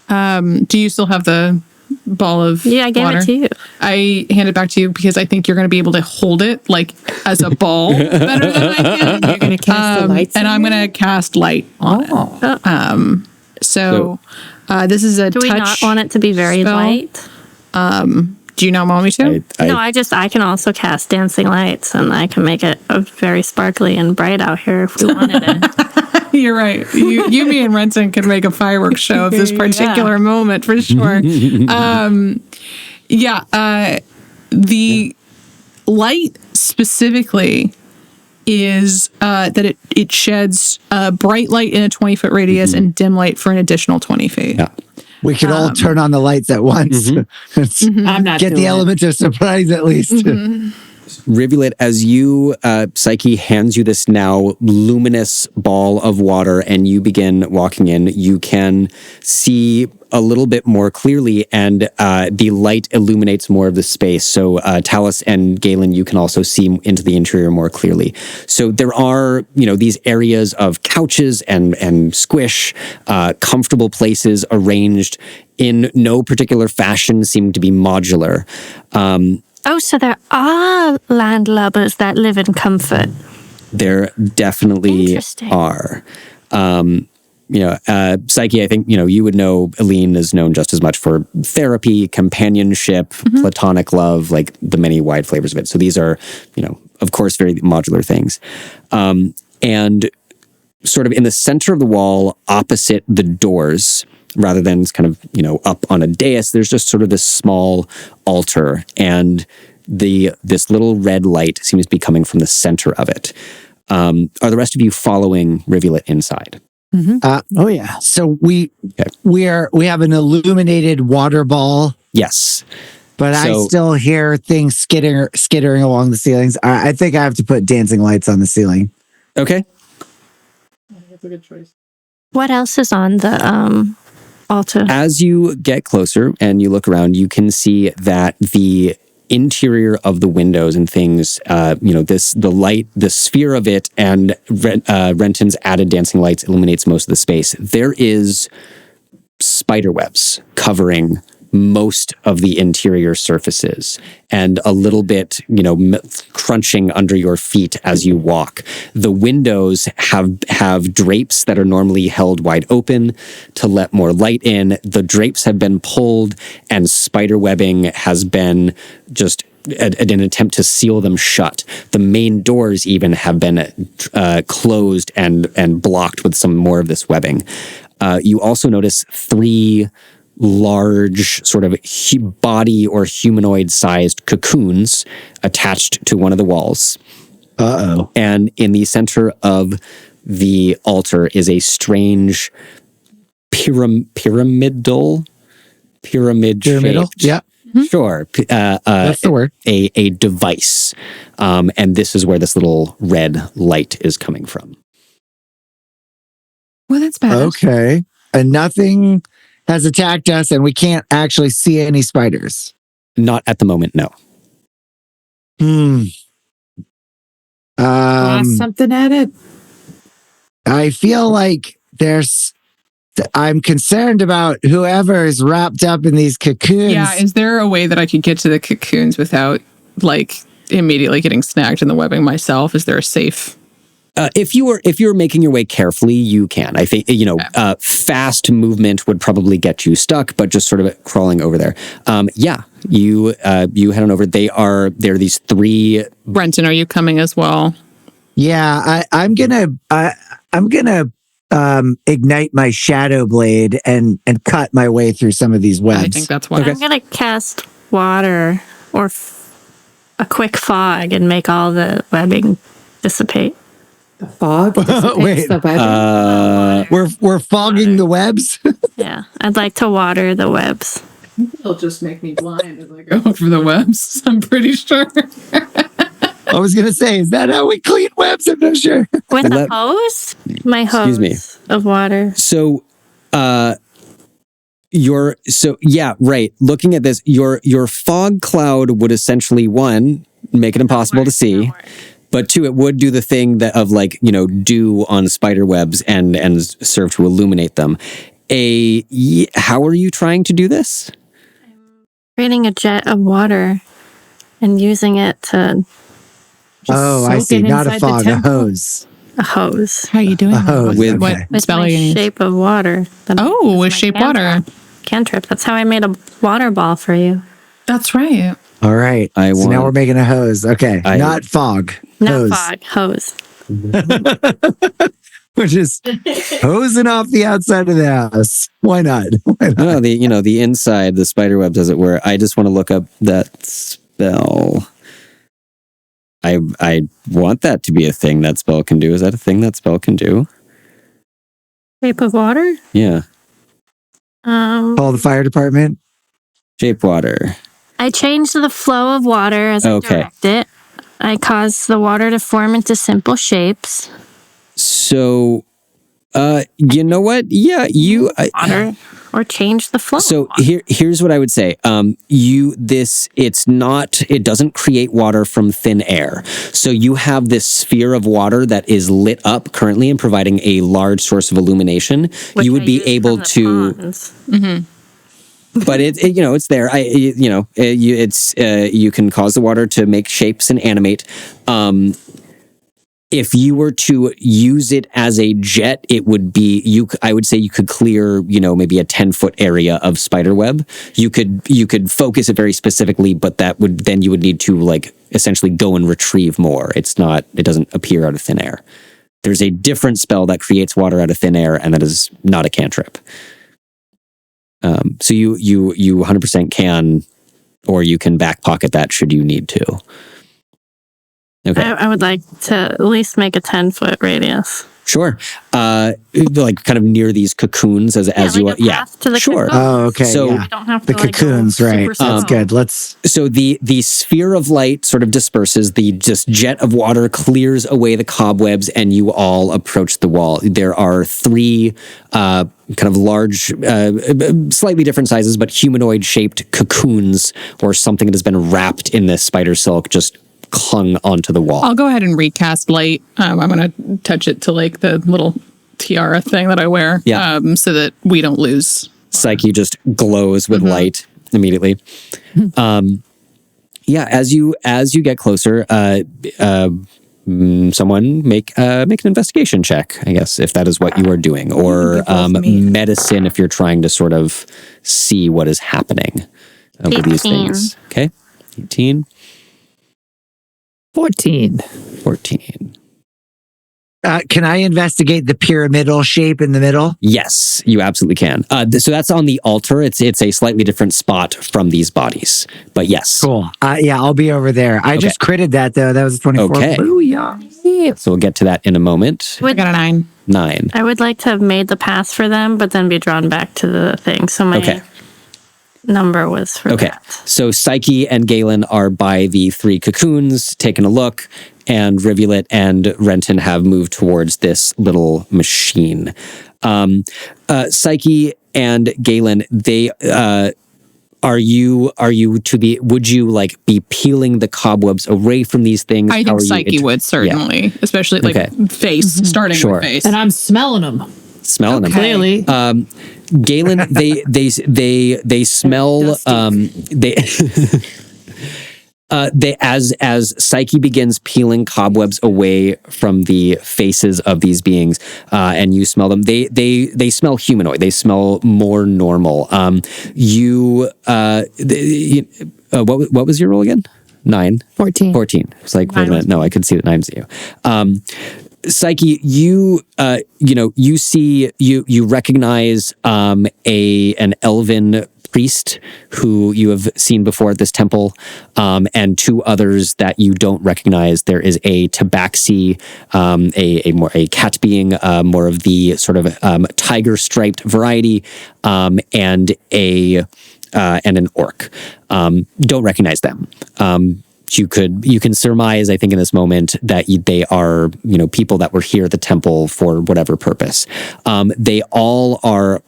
Speaker 1: Okay.
Speaker 5: Do you still have the ball of
Speaker 2: Yeah, I gave
Speaker 5: water?
Speaker 2: it to you.
Speaker 5: I hand it back to you because I think you're going to be able to hold it like as a ball better than I can.
Speaker 4: You're going to cast the lights,
Speaker 5: and I'm going to cast light on it. So this is a
Speaker 2: Do we
Speaker 5: touch.
Speaker 2: not want it to be very
Speaker 5: spell.
Speaker 2: light?
Speaker 5: Do you not want me to?
Speaker 2: I can also cast dancing lights and I can make it very sparkly and bright out here if we wanted it.
Speaker 5: You're right. You, me, and Renton could make a fireworks show of this particular moment for sure. The light specifically is that it sheds bright light in a 20-foot radius and dim light for an additional 20 feet.
Speaker 1: Yeah.
Speaker 3: We could all turn on the lights at once.
Speaker 4: I'm not
Speaker 3: Get
Speaker 4: doing
Speaker 3: the
Speaker 4: it.
Speaker 3: element of surprise at least.
Speaker 1: Rivulet, as you, Psyche hands you this now luminous ball of water and you begin walking in, you can see a little bit more clearly and the light illuminates more of the space. So Talus and Gay-Lynn, you can also see into the interior more clearly. So there are, these areas of couches and squish, comfortable places arranged in no particular fashion, seem to be modular.
Speaker 2: Oh, so there are landlubbers that live in comfort.
Speaker 1: There definitely
Speaker 2: Interesting.
Speaker 1: are. Psyche, I think, you would know Aline is known just as much for therapy, companionship, platonic love, like the many wide flavors of it. So these are, of course, very modular things. And sort of in the center of the wall, opposite the doors, rather than kind of, up on a dais, there's just sort of this small altar, and this little red light seems to be coming from the center of it. Are the rest of you following Rivulet inside?
Speaker 3: Oh yeah. So we have an illuminated water ball,
Speaker 1: Yes.
Speaker 3: but I
Speaker 1: So-
Speaker 3: still hear things skittering along the ceilings. I think I have to put dancing lights on the ceiling.
Speaker 1: Okay.
Speaker 4: That's a good choice.
Speaker 2: What else is on the altar?
Speaker 1: As you get closer and you look around, you can see that the interior of the windows and things, the light, the sphere of it, and Renton's added dancing lights illuminates most of the space. There is spider webs covering most of the interior surfaces and a little bit, crunching under your feet as you walk. The windows have drapes that are normally held wide open to let more light in. The drapes have been pulled and spider webbing has been just an attempt to seal them shut. The main doors even have been closed and blocked with some more of this webbing. You also notice 3 large sort of body or humanoid-sized cocoons attached to one of the walls.
Speaker 3: Uh-oh.
Speaker 1: And in the center of the altar is a strange pyramidal
Speaker 3: Pyramidal?
Speaker 1: shaped.
Speaker 3: Yeah.
Speaker 1: Sure.
Speaker 3: That's the word.
Speaker 1: A device. And this is where this little red light is coming from.
Speaker 6: Well, that's bad.
Speaker 3: Okay. And nothing has attacked us and we can't actually see any spiders.
Speaker 1: Not at the moment, no.
Speaker 4: Something at it.
Speaker 3: I feel like I'm concerned about whoever is wrapped up in these cocoons.
Speaker 5: Yeah, is there a way that I could get to the cocoons without, like, immediately getting snagged in the webbing myself? Is there a safe?
Speaker 1: If you were making your way carefully, you can. I think fast movement would probably get you stuck, but just sort of crawling over there. You head on over. There are these three.
Speaker 5: Brenton, are you coming as well?
Speaker 3: Yeah, I'm gonna ignite my shadow blade and cut my way through some of these webs.
Speaker 5: I think that's what.
Speaker 2: I'm gonna cast water or a quick fog and make all the webbing dissipate.
Speaker 4: The fog dissipates
Speaker 3: Wait.
Speaker 4: the webbing.
Speaker 3: We're fogging the webs.
Speaker 2: Yeah, I'd like to water the webs.
Speaker 5: It'll just make me blind as I go over the webs. I'm pretty sure.
Speaker 3: I was gonna say, is that how we clean webs? I'm not sure.
Speaker 2: With a hose? My hose
Speaker 1: Excuse me.
Speaker 2: of water.
Speaker 1: So, right. Looking at this, your fog cloud would essentially, one, make it impossible to see, but two, it would do the thing that of dew on spider webs and serve to illuminate them. How are you trying to do this?
Speaker 2: Creating a jet of water and using it to
Speaker 3: I see. Not a fog, a hose.
Speaker 2: a hose.
Speaker 5: How are you doing?
Speaker 3: A hose.
Speaker 1: With-
Speaker 5: What
Speaker 3: okay.
Speaker 2: With
Speaker 5: spell
Speaker 2: my
Speaker 5: are you using?
Speaker 2: shape of water.
Speaker 5: With shape water.
Speaker 2: Cantrip. That's how I made a water ball for you.
Speaker 5: That's right.
Speaker 3: All right.
Speaker 1: I
Speaker 3: So
Speaker 1: want-
Speaker 3: now we're making a hose. Okay. Not fog.
Speaker 2: Not
Speaker 3: hose.
Speaker 2: fog, hose.
Speaker 3: We're just hosing off the outside of the house. Why not? Why not?
Speaker 1: No, the inside, the spider webs, as it were. I just want to look up that spell. I want that to be a thing that spell can do. Is that a thing that spell can do?
Speaker 2: Shape of water?
Speaker 1: Yeah.
Speaker 3: Call the fire department.
Speaker 1: Shape water.
Speaker 2: I changed the flow of water as I direct it. I caused the water to form into simple shapes.
Speaker 1: So, you know what? Yeah,
Speaker 2: Water. Or change the flow.
Speaker 1: So here's what I would say. It doesn't create water from thin air. So you have this sphere of water that is lit up currently and providing a large source of illumination.
Speaker 2: Which
Speaker 1: You would
Speaker 2: I
Speaker 1: be
Speaker 2: used
Speaker 1: able
Speaker 2: from the
Speaker 1: to,
Speaker 2: ponds.
Speaker 1: but it's there. You can cause the water to make shapes and animate. If you were to use it as a jet, it would be I would say you could clear, maybe a 10-foot area of spider web. You could focus it very specifically, but then you would need to essentially go and retrieve more. It doesn't appear out of thin air. There's a different spell that creates water out of thin air, and that is not a cantrip. So you 100% can, or you can back pocket that should you need to. Okay.
Speaker 2: I would like to at least make a 10-foot radius.
Speaker 1: Sure. Kind of near these cocoons as you
Speaker 2: a path to the
Speaker 1: sure.
Speaker 2: cocoons.
Speaker 3: Oh, okay.
Speaker 1: So-
Speaker 3: yeah.
Speaker 2: You don't have
Speaker 3: The
Speaker 2: to
Speaker 3: cocoons,
Speaker 2: go
Speaker 3: right.
Speaker 2: super
Speaker 3: That's
Speaker 2: slow.
Speaker 3: good.
Speaker 1: So the sphere of light sort of disperses, the just jet of water clears away the cobwebs, and you all approach the wall. There are three kind of large, slightly different sizes, but humanoid-shaped cocoons or something that has been wrapped in this spider silk just clung onto the wall.
Speaker 5: I'll go ahead and recast light. I'm going to touch it to the little tiara thing that I wear.
Speaker 1: Yeah.
Speaker 5: So that we don't lose.
Speaker 1: Psyche just glows with light immediately. As you get closer, someone make an investigation check, I guess, if that is what you are doing, or medicine if you're trying to sort of see what is happening with these
Speaker 2: 18.
Speaker 1: things. Okay, 18,
Speaker 4: 14.
Speaker 1: 14.
Speaker 3: Can I investigate the pyramidal shape in the middle?
Speaker 1: Yes, you absolutely can. So that's on the altar. It's a slightly different spot from these bodies, but yes.
Speaker 3: Cool. I'll be over there. I just critted that though. That was a 24.
Speaker 1: Okay.
Speaker 3: Booyah.
Speaker 1: So we'll get to that in a moment.
Speaker 5: I got a 9.
Speaker 1: 9.
Speaker 2: I would like to have made the path for them, but then be drawn back to the thing. So my number was for that.
Speaker 1: So Psyche and Gay-Lynn are by the three cocoons, taking a look, and Rivulet and Renton have moved towards this little machine. Psyche, and Gay-Lynn, they would you like be peeling the cobwebs away from these things?
Speaker 5: I think Psyche would certainly, especially like face, starting with face.
Speaker 4: And I'm smelling them.
Speaker 1: Smelling them.
Speaker 4: Clearly.
Speaker 1: Gay-Lynn, they smell they as Psyche begins peeling cobwebs away from the faces of these beings, and you smell them. They smell humanoid. They smell more normal. What was your roll again? 9.
Speaker 2: 14.
Speaker 1: 14. It's like, wait a minute. No, I could see that 9's you. Psyche, you see, you recognize an elven priest who you have seen before at this temple, and 2 others that you don't recognize. There is a tabaxi, a cat being, more of the sort of tiger striped variety, and an orc. Don't recognize them. You can surmise, I think, in this moment that they are, people that were here at the temple for whatever purpose. They all are,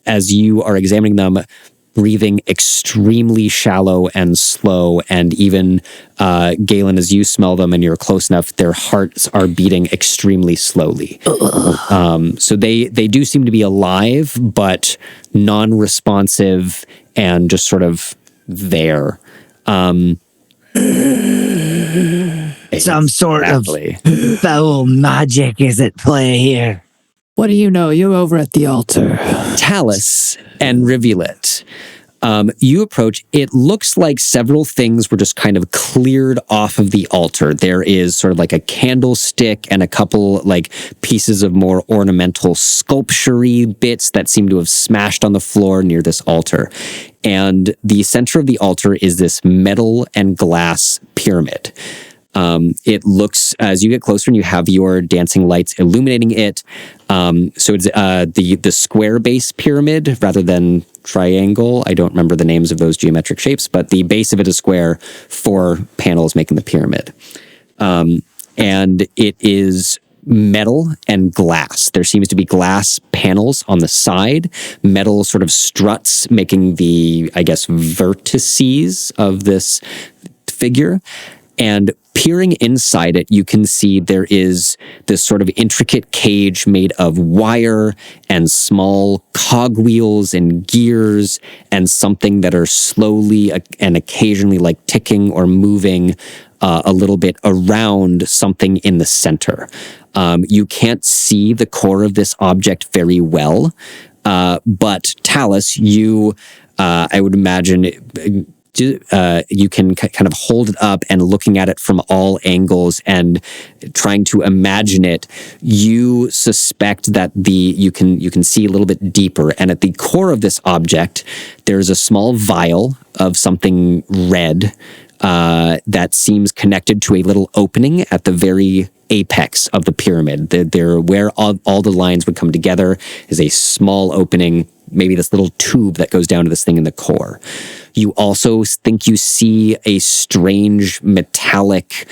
Speaker 1: as you are examining them, breathing extremely shallow and slow, and even Gay-Lynn, as you smell them and you're close enough, their hearts are beating extremely slowly. So they do seem to be alive, but non-responsive and just sort of there.
Speaker 3: Some sort of foul magic is at play here.
Speaker 4: What do you know? You're over at the altar.
Speaker 1: Talus and Rivulet, you approach. It looks like several things were just kind of cleared off of the altar. There is sort of like a candlestick and a couple like pieces of more ornamental sculpture-y bits that seem to have smashed on the floor near this altar. And the center of the altar is this metal and glass pyramid. It looks, as you get closer and you have your dancing lights illuminating it, so it's the square base pyramid rather than triangle. I don't remember the names of those geometric shapes, but the base of it is square, 4 panels making the pyramid. And it is metal and glass. There seems to be glass panels on the side, metal sort of struts making the, I guess, vertices of this figure. And peering inside it, you can see there is this sort of intricate cage made of wire and small cogwheels and gears and something that are slowly and occasionally like ticking or moving a little bit around something in the center. You can't see the core of this object very well, but Talus, I would imagine, you can kind of hold it up and looking at it from all angles and trying to imagine it. You suspect that you can see a little bit deeper, and at the core of this object, there's a small vial of something red that seems connected to a little opening at the very apex of the pyramid. There, where all the lines would come together, is a small opening, maybe this little tube that goes down to this thing in the core. You also think you see a strange metallic,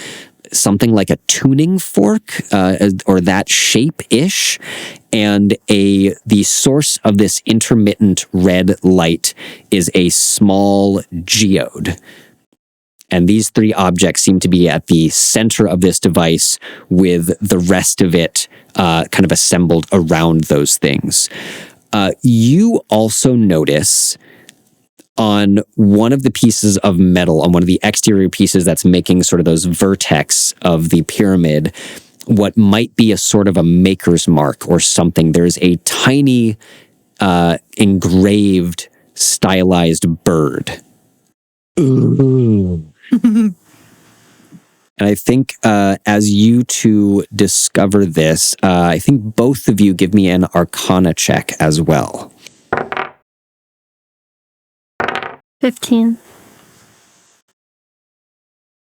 Speaker 1: something like a tuning fork, or that shape-ish, and the source of this intermittent red light is a small geode. And these 3 objects seem to be at the center of this device, with the rest of it kind of assembled around those things. You also notice on one of the pieces of metal, on one of the exterior pieces that's making sort of those vertex of the pyramid, what might be a sort of a maker's mark or something. There's a tiny engraved, stylized bird.
Speaker 3: Ooh.
Speaker 1: And I think as you two discover this, I think both of you give me an Arcana check as well.
Speaker 2: 15.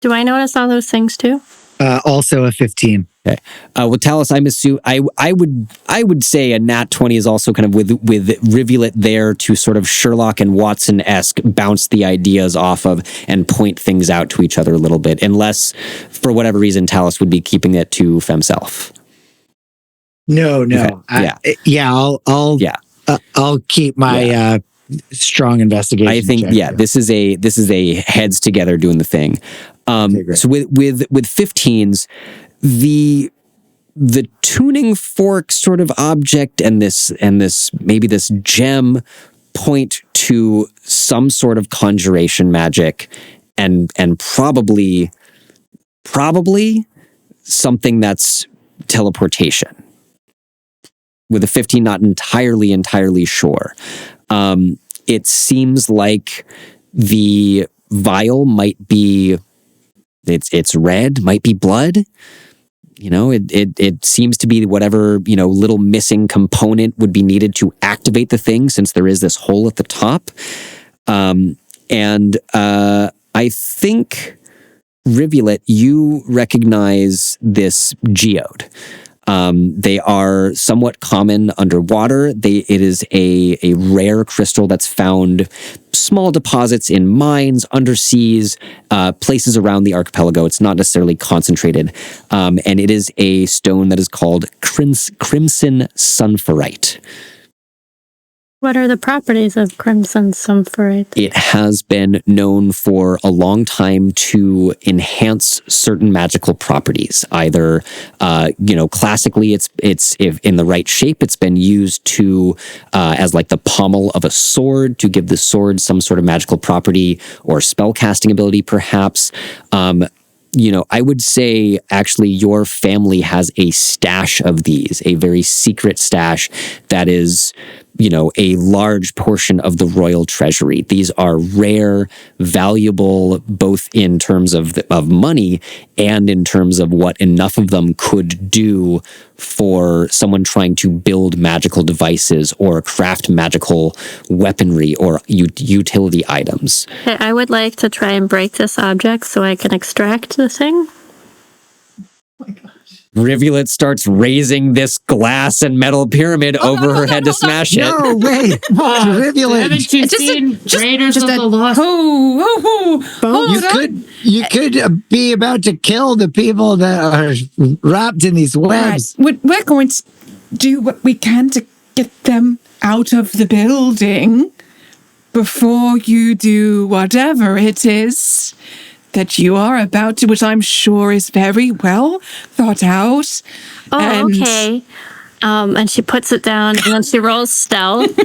Speaker 2: Do I notice all those things too?
Speaker 3: Also a 15.
Speaker 1: Okay. Well, Talus, I would say a nat 20 is also kind of with Rivulet there to sort of Sherlock and Watson-esque bounce the ideas off of and point things out to each other a little bit, unless for whatever reason Talus would be keeping it to Femself.
Speaker 3: No.
Speaker 1: Okay.
Speaker 3: I'll I'll keep my strong investigation.
Speaker 1: I think
Speaker 3: check.
Speaker 1: this is a heads together doing the thing.
Speaker 3: Great.
Speaker 1: So with 15s, the tuning fork sort of object and this maybe this gem point to some sort of conjuration magic and probably something that's teleportation. With a 15, not entirely sure. It seems like the vial might be, it's red, might be blood. You know, it seems to be whatever, little missing component would be needed to activate the thing, since there is this hole at the top. And I think, Rivulet, you recognize this geode. They are somewhat common underwater. It is a rare crystal that's found small deposits in mines, underseas, places around the archipelago. It's not necessarily concentrated. And it is a stone that is called crimson sulfurite.
Speaker 2: What are the properties of crimson sulfurite?
Speaker 1: It has been known for a long time to enhance certain magical properties. Either, classically, it's if in the right shape, it's been used to as like the pommel of a sword to give the sword some sort of magical property or spell casting ability, perhaps. I would say actually your family has a stash of these, a very secret stash that is, a large portion of the royal treasury. These are rare, valuable, both in terms of money and in terms of what enough of them could do for someone trying to build magical devices or craft magical weaponry or utility items.
Speaker 2: Okay, I would like to try and break this object so I can extract the thing.
Speaker 1: Rivulet starts raising this glass and metal pyramid over her head to smash it.
Speaker 3: No, wait. Rivulet.
Speaker 4: Haven't you seen Raiders of the Lost?
Speaker 3: You could be about to kill the people that are wrapped in these webs.
Speaker 6: Right. We're going to do what we can to get them out of the building before you do whatever it is that you are about to, which I'm sure is very well thought out.
Speaker 2: Oh, okay. And she puts it down, and then she rolls stealth,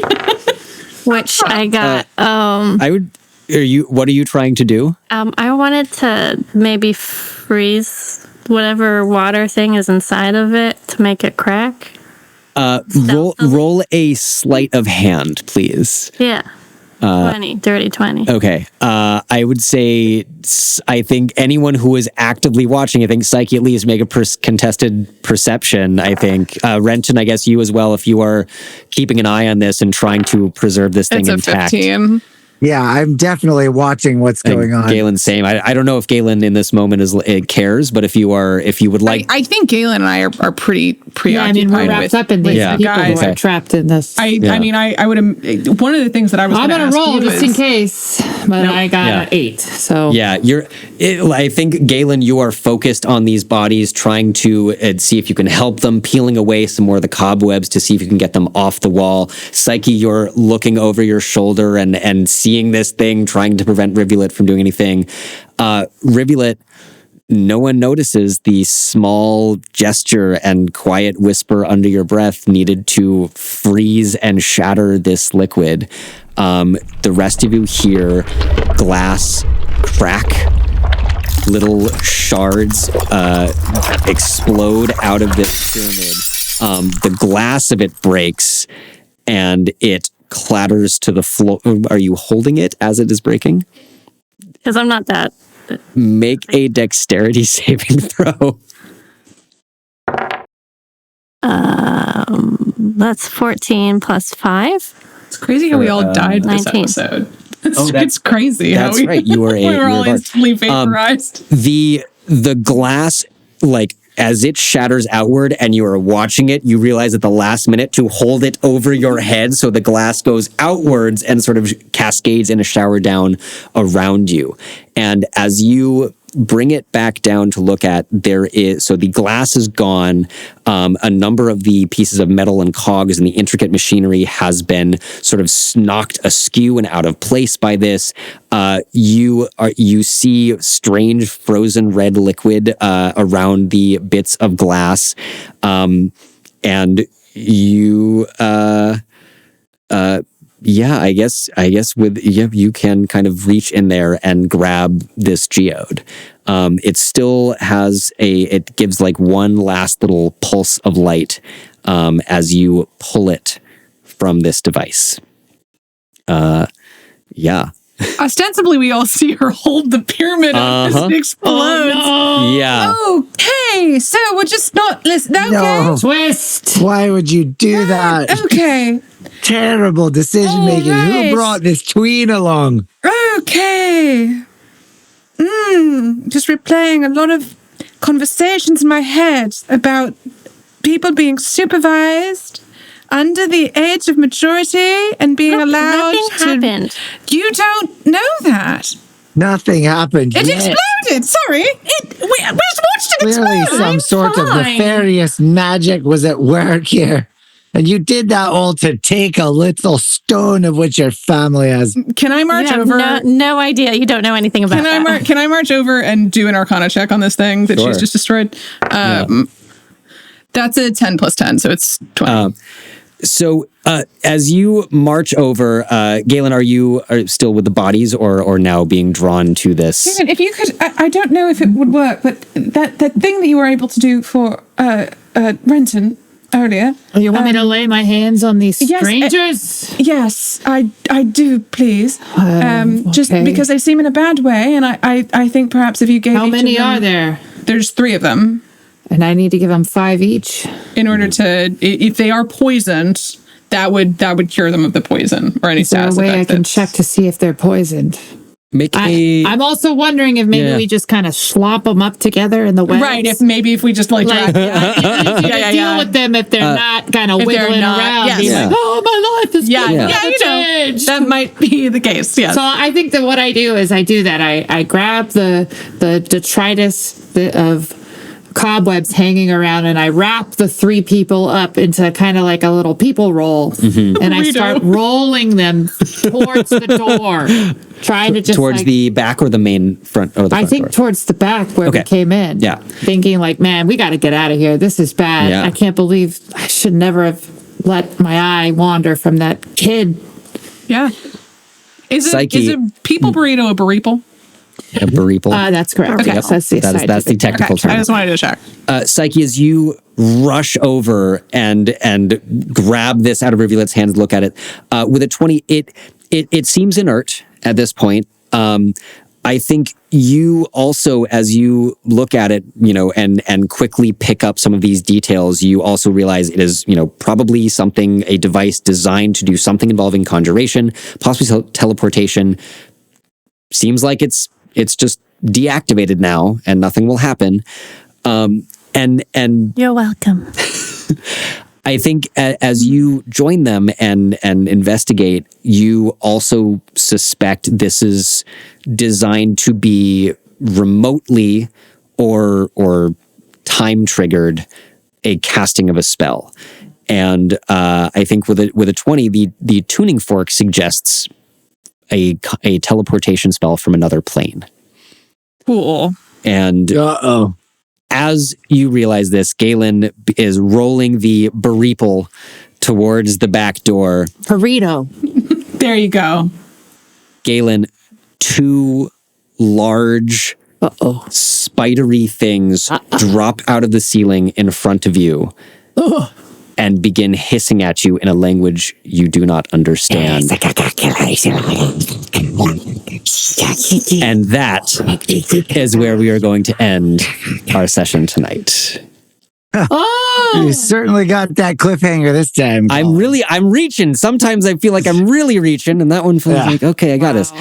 Speaker 2: which I got.
Speaker 1: What are you trying to do?
Speaker 2: I wanted to maybe freeze whatever water thing is inside of it to make it crack.
Speaker 1: Roll a sleight of hand, please.
Speaker 2: Yeah. 20, dirty 20.
Speaker 1: Okay. I would say, I think anyone who is actively watching, I think Psyche at least make a contested perception, I think. Renton, I guess you as well, if you are keeping an eye on this and trying to preserve this thing intact.
Speaker 5: It's a 15.
Speaker 3: Yeah, I'm definitely watching what's going on.
Speaker 1: Gay-Lynn, same. I don't know if Gay-Lynn in this moment cares, but if you would like,
Speaker 5: I think Gay-Lynn and I are pretty preoccupied.
Speaker 4: Yeah, I mean, we're wrapped up in these people
Speaker 5: guys.
Speaker 4: who are trapped in this.
Speaker 5: I would. One of the things that I was.
Speaker 4: I'm
Speaker 5: gonna
Speaker 4: gonna roll
Speaker 5: ask you
Speaker 4: just in case, but I got an 8. So
Speaker 1: yeah, I think Gay-Lynn, you are focused on these bodies, trying to see if you can help them, peeling away some more of the cobwebs to see if you can get them off the wall. Psyche, you're looking over your shoulder and seeing this thing, trying to prevent Rivulet from doing anything. Rivulet, no one notices the small gesture and quiet whisper under your breath needed to freeze and shatter this liquid. The rest of you hear glass crack, little shards explode out of this pyramid. The glass of it breaks and it clatters to the floor. Are you holding it as it is breaking?
Speaker 2: Because I'm not that.
Speaker 1: Make a dexterity saving throw.
Speaker 2: That's 14 plus 5.
Speaker 5: It's crazy how we all died this
Speaker 2: 19.
Speaker 5: episode. It's crazy.
Speaker 1: That's
Speaker 5: how
Speaker 1: right. You were
Speaker 5: we were all
Speaker 1: a
Speaker 5: instantly vaporized.
Speaker 1: The glass, like, as it shatters outward and you are watching it, you realize at the last minute to hold it over your head so the glass goes outwards and sort of cascades in a shower down around you. And as you bring it back down to look at, so the glass is gone. A number of the pieces of metal and cogs and the intricate machinery has been sort of knocked askew and out of place by this. You see strange frozen red liquid around the bits of glass, and you I guess you can kind of reach in there and grab this geode. It still has it gives like one last little pulse of light as you pull it from this device.
Speaker 5: Ostensibly, we all see her hold the pyramid up as it explodes.
Speaker 1: Yeah.
Speaker 6: Okay, so we're just not listening. Okay.
Speaker 3: No.
Speaker 4: Twist.
Speaker 3: Why would you do that?
Speaker 6: Okay.
Speaker 3: Terrible decision making.
Speaker 6: Alright.
Speaker 3: Who brought this tween along?
Speaker 6: Okay. Just replaying a lot of conversations in my head about people being supervised under the age of maturity and being allowed
Speaker 2: Nothing
Speaker 6: to.
Speaker 2: happened.
Speaker 6: You don't know that.
Speaker 3: Nothing happened
Speaker 6: It
Speaker 3: yet.
Speaker 6: exploded. Sorry. We just watched it
Speaker 3: Clearly
Speaker 6: explode.
Speaker 3: some sort of
Speaker 6: Fine.
Speaker 3: nefarious magic was at work here. And you did that all to take a little stone of which your family has.
Speaker 5: Can I march
Speaker 2: You have
Speaker 5: over?
Speaker 2: no idea. You don't know anything about that.
Speaker 5: Can I march over and do an Arcana check on this thing that
Speaker 1: Sure.
Speaker 5: she's just destroyed? That's a 10 plus 10, so it's 20.
Speaker 1: So as you march over, Gay-Lynn, are you still with the bodies or now being drawn to this?
Speaker 6: Gay-Lynn, if you could, I don't know if it would work, but that thing that you were able to do for Renton earlier.
Speaker 4: You want me to lay my hands on these
Speaker 6: yes,
Speaker 4: strangers?
Speaker 6: Yes, I do, please. Just
Speaker 4: okay.
Speaker 6: because they seem in a bad way, and I think perhaps if you gave
Speaker 4: How
Speaker 6: each
Speaker 4: many
Speaker 6: of them,
Speaker 4: are there?
Speaker 5: There's 3 of them.
Speaker 4: And I need to give them 5 each.
Speaker 5: In order to, if they are poisoned, that would cure them of the poison or any
Speaker 4: Is there a
Speaker 5: status
Speaker 4: way I
Speaker 5: effect.
Speaker 4: can check to see if they're poisoned?
Speaker 1: Make a...
Speaker 4: I'm also wondering if maybe we just kind of slop them up together in the wet.
Speaker 5: Right, if we just like
Speaker 4: Like,
Speaker 5: drag-
Speaker 4: deal with them if they're not kind of
Speaker 5: if they're
Speaker 4: wiggling
Speaker 5: not-
Speaker 4: around.
Speaker 5: yes.
Speaker 4: Being
Speaker 1: Yeah.
Speaker 4: like, oh, my life is
Speaker 5: changed. That might be the case. Yes.
Speaker 4: So I think that what I do is I do that. I grab the detritus of cobwebs hanging around and I wrap the 3 people up into kind of like a little people roll. And I start rolling them towards the door. Trying to just
Speaker 1: towards the back or the main front? Or the
Speaker 4: I
Speaker 1: front
Speaker 4: think
Speaker 1: door?
Speaker 4: towards the back where we
Speaker 1: Okay.
Speaker 4: came in.
Speaker 1: Yeah.
Speaker 4: Thinking like, man, we got to get out of here. This is bad.
Speaker 1: Yeah.
Speaker 4: I can't believe I should never have let my eye wander from that kid.
Speaker 5: Yeah. Is
Speaker 1: Psyche-
Speaker 5: a people burrito a burrito?
Speaker 1: A burrito.
Speaker 4: That's correct.
Speaker 5: Okay.
Speaker 4: Yes, that's the
Speaker 1: That's the technical
Speaker 5: I
Speaker 1: term.
Speaker 5: just wanted to check.
Speaker 1: Psyche, as you rush over and grab this out of Rivulet's hands, look at it with a 20. It seems inert at this point. I think you also, as you look at it, and quickly pick up some of these details, you also realize it is, probably a device designed to do something involving conjuration, possibly teleportation. Seems like it's just deactivated now and nothing will happen. And
Speaker 2: You're welcome.
Speaker 1: I think as you join them and investigate, you also suspect this is designed to be remotely or time triggered a casting of a spell. And I think with a 20, the tuning fork suggests a teleportation spell from another plane.
Speaker 5: Cool.
Speaker 1: And as you realize this, Gay-Lynn is rolling the burrito towards the back door.
Speaker 4: Burrito.
Speaker 5: There you go.
Speaker 1: Gay-Lynn, 2 large, spidery things drop out of the ceiling in front of you and begin hissing at you in a language you do not understand. And that is where we are going to end our session tonight.
Speaker 3: You certainly got that cliffhanger this time.
Speaker 1: I'm reaching. Sometimes I feel like I'm really reaching, and that one feels like, okay, I got this.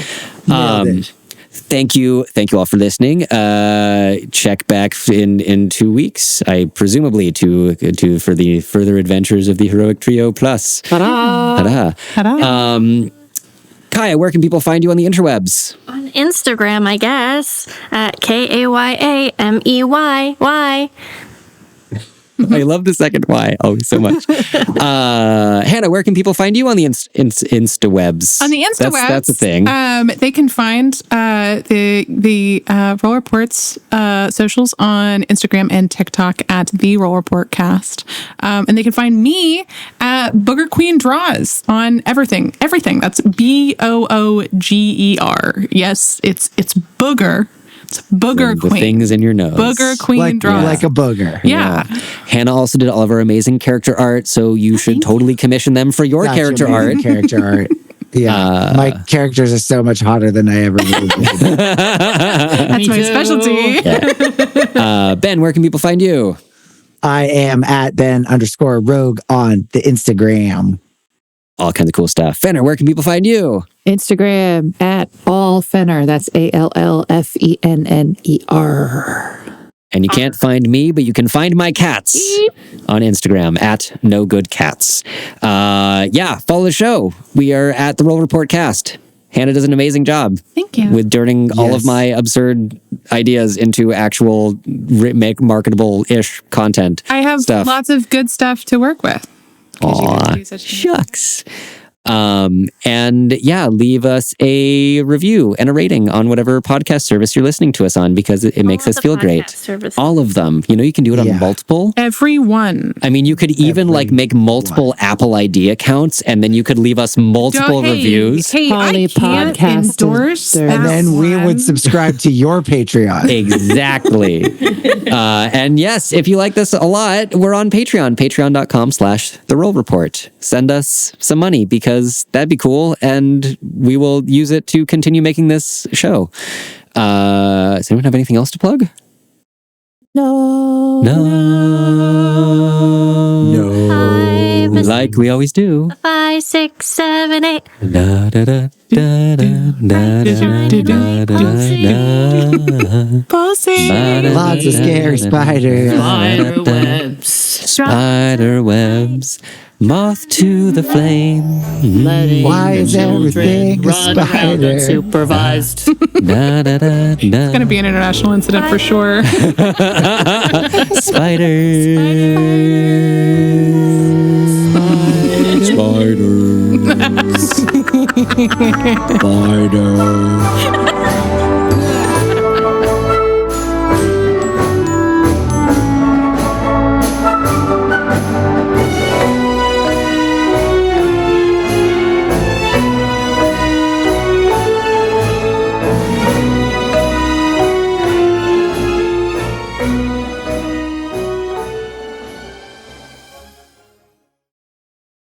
Speaker 1: Thank you all for listening. Check back in 2 weeks, I presumably to for the further adventures of the Heroic Trio Plus. Ta-da! Ta-da! Kaya, where can people find you on the interwebs?
Speaker 2: On Instagram, I guess, at KAYAMEYY.
Speaker 1: I love the second Y always so much. Hannah, where can people find you on the Instawebs?
Speaker 5: On the Instawebs,
Speaker 1: that's a thing.
Speaker 5: They can find the Roll Report's socials on Instagram and TikTok at the Roll Report Cast, and they can find me at Booger Queen Draws on everything. That's BOOGER. Yes, it's Booger. It's Booger
Speaker 1: The
Speaker 5: Queen.
Speaker 1: things in your nose.
Speaker 5: Booger Queen Draws.
Speaker 3: Like a booger.
Speaker 5: Yeah.
Speaker 1: Hannah also did all of our amazing character art, so you should totally commission them for your
Speaker 3: That's
Speaker 1: character art.
Speaker 3: amazing character art. Yeah, my characters are so much hotter than I ever knew.
Speaker 5: That's my specialty.
Speaker 1: Ben, where can people find you?
Speaker 3: I am at Ben_Rogue on the Instagram.
Speaker 1: All kinds of cool stuff. Fenner, where can people find you?
Speaker 4: Instagram at allfenner. That's ALLFENNER.
Speaker 1: And you can't find me, but you can find my cats on Instagram at NoGoodCats. Follow the show. We are at the Roll Report Cast. Hannah does an amazing job.
Speaker 5: Thank you.
Speaker 1: With turning all of my absurd ideas into actual marketable-ish content.
Speaker 5: I have
Speaker 1: stuff.
Speaker 5: lots of good stuff to work with.
Speaker 1: Aw, shucks. Leave us a review and a rating on whatever podcast service you're listening to us on, because it makes us feel great.
Speaker 2: Services.
Speaker 1: All of them. You can do it on multiple.
Speaker 5: Everyone.
Speaker 1: I mean, you could even make multiple Apple ID accounts, and then you could leave us multiple reviews.
Speaker 5: Hey, I can't endorse that
Speaker 3: And then we would subscribe to your Patreon.
Speaker 1: Exactly. And yes, if you like this a lot, we're on Patreon, patreon.com/The Roll Report. Send us some money, because that'd be cool, and we will use it to continue making this show. Does anyone have anything else to plug?
Speaker 4: No.
Speaker 1: Like we always do.
Speaker 2: 5, 6, 7, 8.
Speaker 1: Da, da, da, da, da, da, da, da,
Speaker 3: Lots of scary spiders.
Speaker 4: Spider webs.
Speaker 1: Spider webs. Moth to the flame.
Speaker 3: Why is everything a spider?
Speaker 4: Supervised.
Speaker 5: It's going to be an international incident for sure.
Speaker 1: Spiders. Spiders. Spiders.